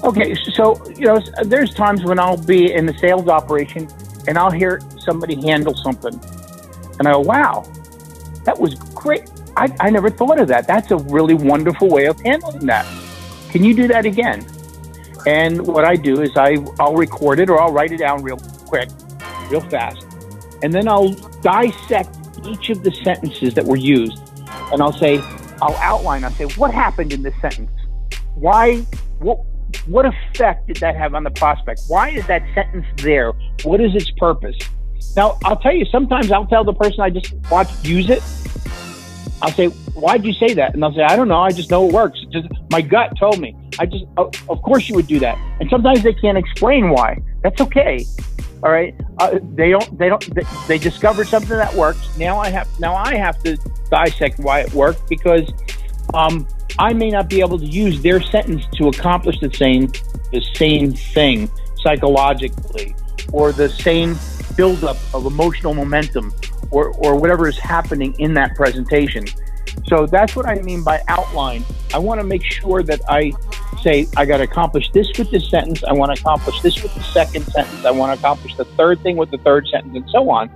Okay, so, there's times when I'll be in the sales operation and I'll hear somebody handle something. And I go, wow, that was great. I never thought of that. That's a really wonderful way of handling that. Can you do that again? And what I do is I'll record it or I'll write it down real quick, real fast. And then I'll dissect each of the sentences that were used. And I'll outline, I'll say, what happened in this sentence? Why, what effect did that have on the prospect? Why is that sentence there? What is its purpose? Now, I'll tell you, sometimes I'll tell the person I just watched use it. I'll say, why'd you say that? And they'll say, I don't know. I just know it works. Just, my gut told me. Of course you would do that. And sometimes they can't explain why. That's okay. All right. They discovered something that works. Now I have to dissect why it worked because, I may not be able to use their sentence to accomplish the same thing psychologically, or the same buildup of emotional momentum, or whatever is happening in that presentation. So that's what I mean by outline. I want to make sure that I say, I got to accomplish this with this sentence. I want to accomplish this with the second sentence. I want to accomplish the third thing with the third sentence, and so on.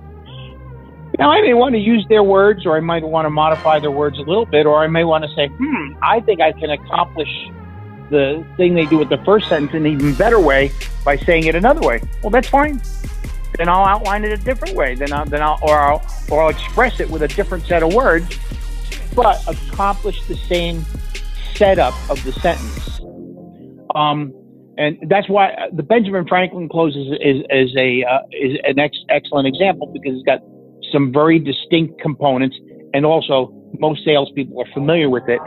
Now, I may want to use their words, or I might want to modify their words a little bit, or I may want to say, I think I can accomplish the thing they do with the first sentence in an even better way by saying it another way. Well, that's fine. Then I'll outline it a different way. I'll express it with a different set of words, but accomplish the same setup of the sentence. And that's why the Benjamin Franklin close is an excellent example, because it's got some very distinct components, and also most salespeople are familiar with it,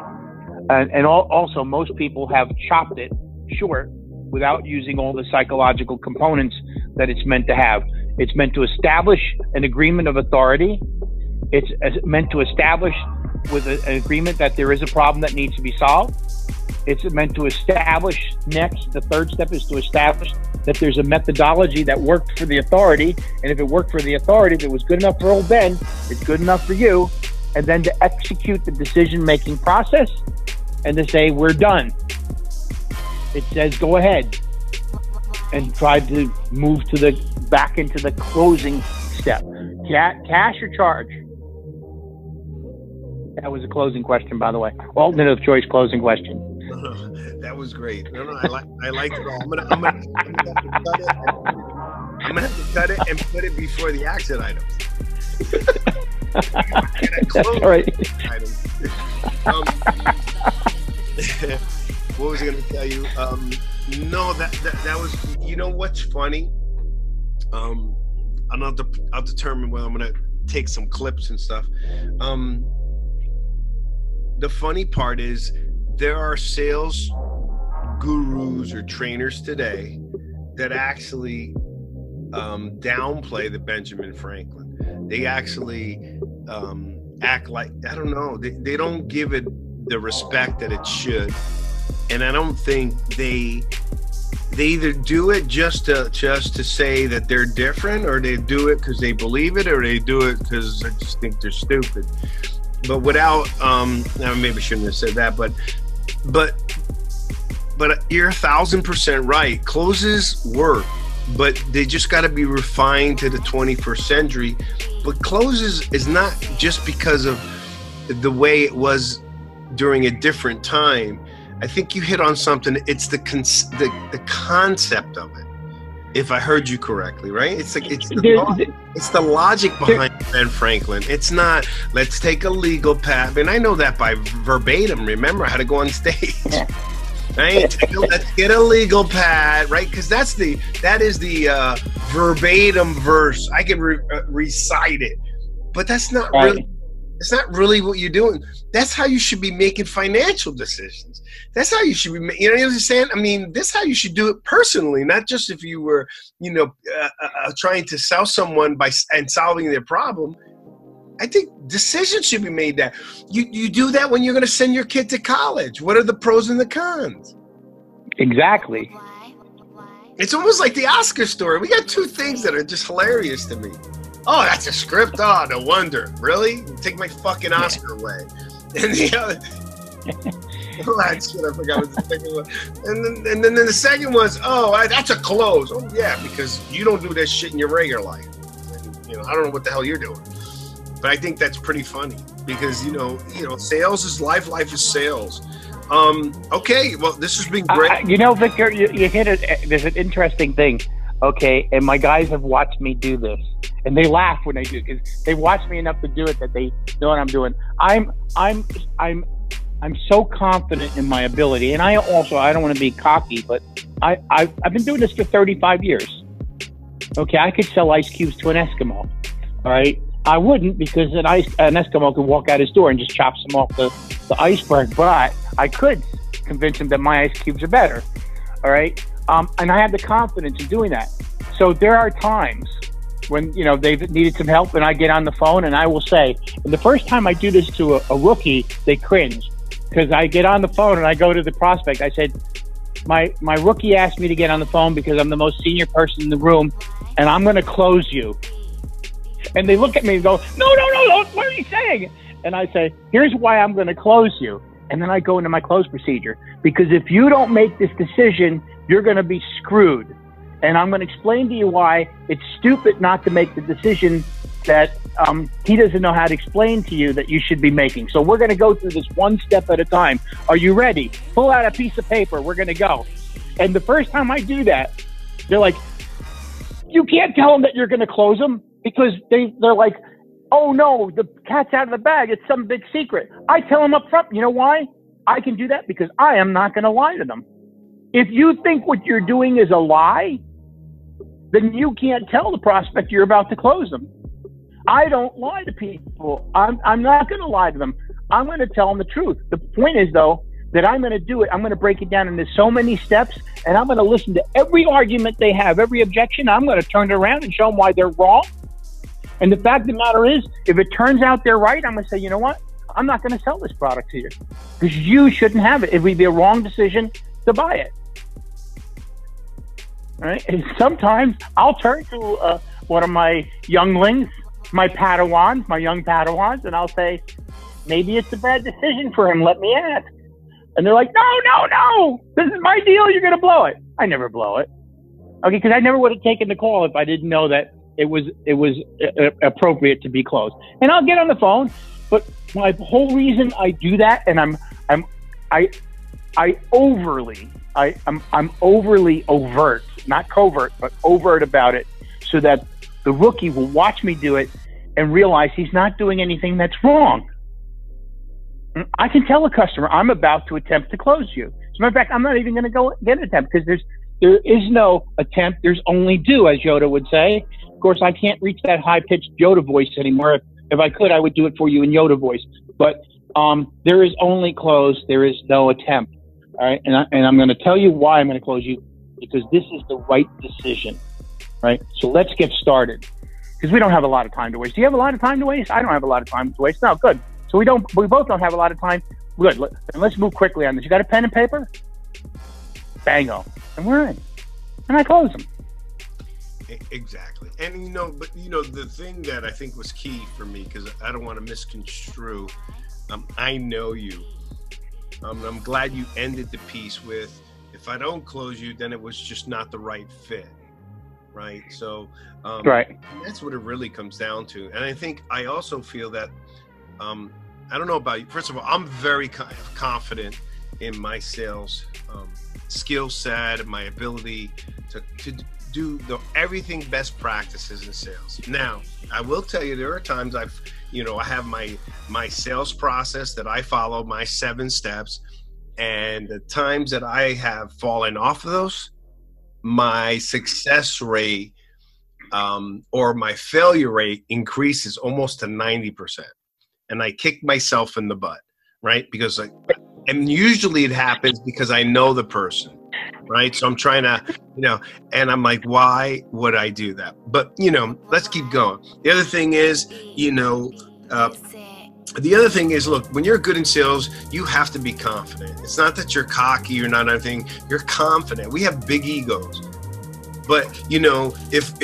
and also most people have chopped it short without using all the psychological components that it's meant to have. It's meant to establish an agreement of authority. It's meant to establish with an agreement that there is a problem that needs to be solved. It's meant to establish next. The third step is to establish that there's a methodology that worked for the authority. And if it worked for the authority, if it was good enough for old Ben, it's good enough for you. And then to execute the decision-making process and to say, we're done. It says, go ahead and try to move back into the closing step. Cash or charge? That was a closing question, by the way. Alternative choice closing question. That was great. No, I liked it all. I'm gonna have to cut it and put it before the action items. That's right. What was I going to tell you? No, that was. You know what's funny? I'll determine whether I'm going to take some clips and stuff. The funny part is, there are sales gurus or trainers today that actually downplay the Benjamin Franklin. They actually act like, I don't know, they don't give it the respect that it should. And I don't think they either do it just to say that they're different, or they do it because they believe it, or they do it because they just think they're stupid. But without, maybe I shouldn't have said that, but you're 1,000% right. Closes work, but they just got to be refined to the 21st century. But closes is not just because of the way it was during a different time. I think you hit on something. It's the concept of it, if I heard you correctly, right? It's the logic behind Ben Franklin. It's not, let's take a legal pad. And I know that by verbatim. Remember, I had to go on stage. Right? Let's get a legal pad, right? Because that is the verbatim verse. I can recite it, but that's not really. It's not really what you're doing. That's how you should be making financial decisions. That's how you should be. You know what I'm saying? I mean, this is how you should do it personally, not just if you were, trying to sell someone and solving their problem. I think decisions should be made that you do that when you're going to send your kid to college. What are the pros and the cons? Exactly. It's almost like the Oscar story. We got two things that are just hilarious to me. Oh, that's a script? Oh, no wonder. Really? Take my fucking Oscar away. And the other... oh, that shit, I forgot what the second one. And then the second was, that's a close. Oh, yeah, because you don't do that shit in your regular life. And, I don't know what the hell you're doing. But I think that's pretty funny because, sales is life. Life is sales. Okay, well, this has been great. Victor, you hit it. There's an interesting thing. Okay, and my guys have watched me do this, and they laugh when I do it because they watch me enough to do it that they know what I'm doing. I'm so confident in my ability, and I don't want to be cocky, but I've been doing this for 35 years. Okay, I could sell ice cubes to an Eskimo. All right, I wouldn't, because an Eskimo could walk out his door and just chop some off the iceberg, but I could convince him that my ice cubes are better. All right. And I have the confidence in doing that. So there are times when, they've needed some help and I get on the phone and I will say, and the first time I do this to a rookie, they cringe because I get on the phone and I go to the prospect. I said, my rookie asked me to get on the phone because I'm the most senior person in the room and I'm going to close you. And they look at me and go, no, what are you saying? And I say, here's why I'm going to close you. And then I go into my close procedure, because if you don't make this decision, you're going to be screwed. and I'm going to explain to you why it's stupid not to make the decision that he doesn't know how to explain to you that you should be making. So we're going to go through this one step at a time. Are you ready? Pull out a piece of paper. We're going to go. And the first time I do that, they're like, you can't tell them that you're going to close them, because they're like, oh no, the cat's out of the bag. It's some big secret. I tell them up front, you know why? I can do that because I am not going to lie to them. If you think what you're doing is a lie, then you can't tell the prospect you're about to close them. I don't lie to people. I'm not going to lie to them. I'm going to tell them the truth. The point is, though, that I'm going to do it. I'm going to break it down into so many steps, and I'm going to listen to every argument they have, every objection. I'm going to turn it around and show them why they're wrong. And the fact of the matter is, if it turns out they're right, I'm going to say, you know what? I'm not going to sell this product to you because you shouldn't have it. It would be a wrong decision to buy it. All right? And sometimes I'll turn to one of my younglings, my Padawans, my young Padawans, and I'll say, maybe it's a bad decision for him. Let me ask. And they're like, no. This is my deal. You're going to blow it. I never blow it. Okay, because I never would have taken the call if I didn't know that it was appropriate to be closed. And I'll get on the phone, but my whole reason I do that, and I'm overly overt, not covert, but overt about it, so that the rookie will watch me do it and realize he's not doing anything that's wrong. I can tell a customer, I'm about to attempt to close you. As a matter of fact, I'm not even going to go get an attempt, because there is no attempt. There's only do, as Yoda would say. Of course, I can't reach that high-pitched Yoda voice anymore. If I could, I would do it for you in Yoda voice. But there is only close. There is no attempt. All right, and I'm going to tell you why I'm going to close you, because this is the right decision. Right. So let's get started, because we don't have a lot of time to waste. Do you have a lot of time to waste? I don't have a lot of time to waste. No, good. So we both don't have a lot of time. Good. And let's move quickly on this. You got a pen and paper? Bango. And we're in. And I close them. Exactly. And the thing that I think was key for me, because I don't want to misconstrue, I know you. I'm glad you ended the piece with, if I don't close you, then it was just not the right fit. Right. So right. That's what it really comes down to. And I think I also feel that, I don't know about you. First of all, I'm very confident in my sales skill set and my ability to do everything best practices in sales. Now, I will tell you, there are times I have my sales process that I follow, my 7 steps, and the times that I have fallen off of those, my success rate or my failure rate increases almost to 90%. And I kick myself in the butt, right? Because and usually it happens because I know the person, right? So I'm trying to, and I'm like, why would I do that? But, let's keep going. The other thing is, look, when you're good in sales, you have to be confident. It's not that you're cocky or not anything. You're confident. We have big egos. But, if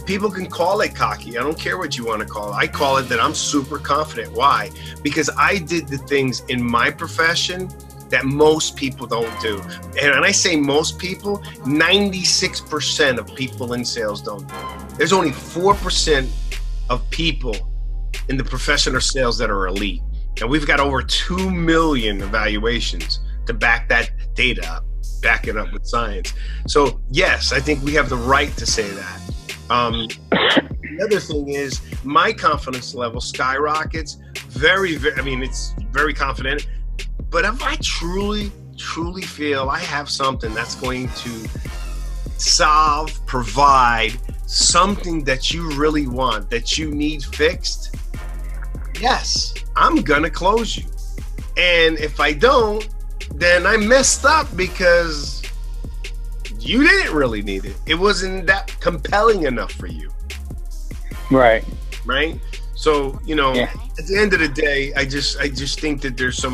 people can call it cocky. I don't care what you want to call it. I call it that I'm super confident. Why? Because I did the things in my profession that most people don't do. And when I say most people, 96% of people in sales don't do it. There's only 4% of people in the profession of sales that are elite. And we've got over 2 million evaluations to back that data up, back it up with science. So yes, I think we have the right to say that. The other thing is my confidence level skyrockets it's very confident. But if I truly feel I have something that's going to provide something that you really want, that you need fixed, yes, I'm gonna close you. And if I don't, then I messed up because you didn't really need it. It wasn't that compelling enough for you. Right. Right. So, at the end of the day, I just think that there's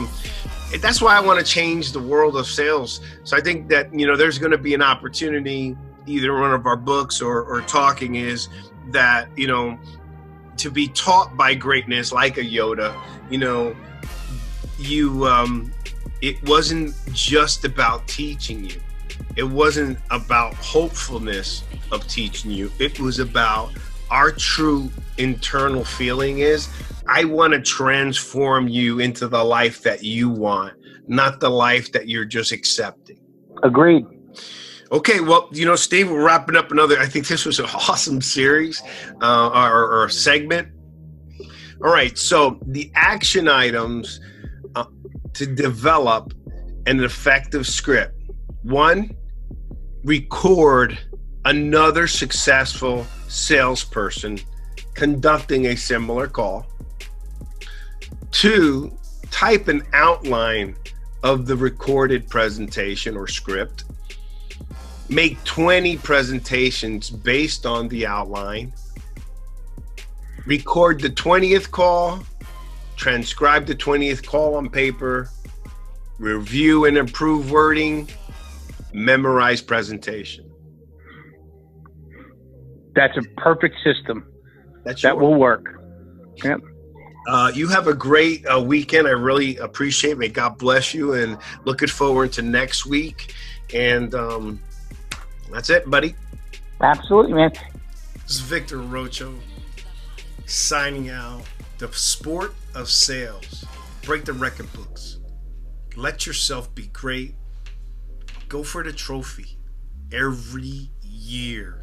that's why I want to change the world of sales. So I think that, there's going to be an opportunity, either one of our books or talking, is that, to be taught by greatness, like a Yoda, it wasn't just about teaching you. It wasn't about hopefulness of teaching you. It was about our true internal feeling is, I want to transform you into the life that you want, not the life that you're just accepting. Agreed. Okay, well, Steve, we're wrapping up another, I think this was an awesome series or segment. All right, so the action items to develop an effective script. 1, record another successful salesperson conducting a similar call. 2, type an outline of the recorded presentation or script. Make 20 presentations based on the outline. Record the 20th call, transcribe the 20th call on paper, review and improve wording, memorize presentation. That's a perfect system. That will work. Yep. You have a great weekend. I really appreciate it. May God bless you, and looking forward to next week. And that's it, buddy. Absolutely, man. This is Victor Rocho signing out. The sport of sales. Break the record books. Let yourself be great. Go for the trophy every year.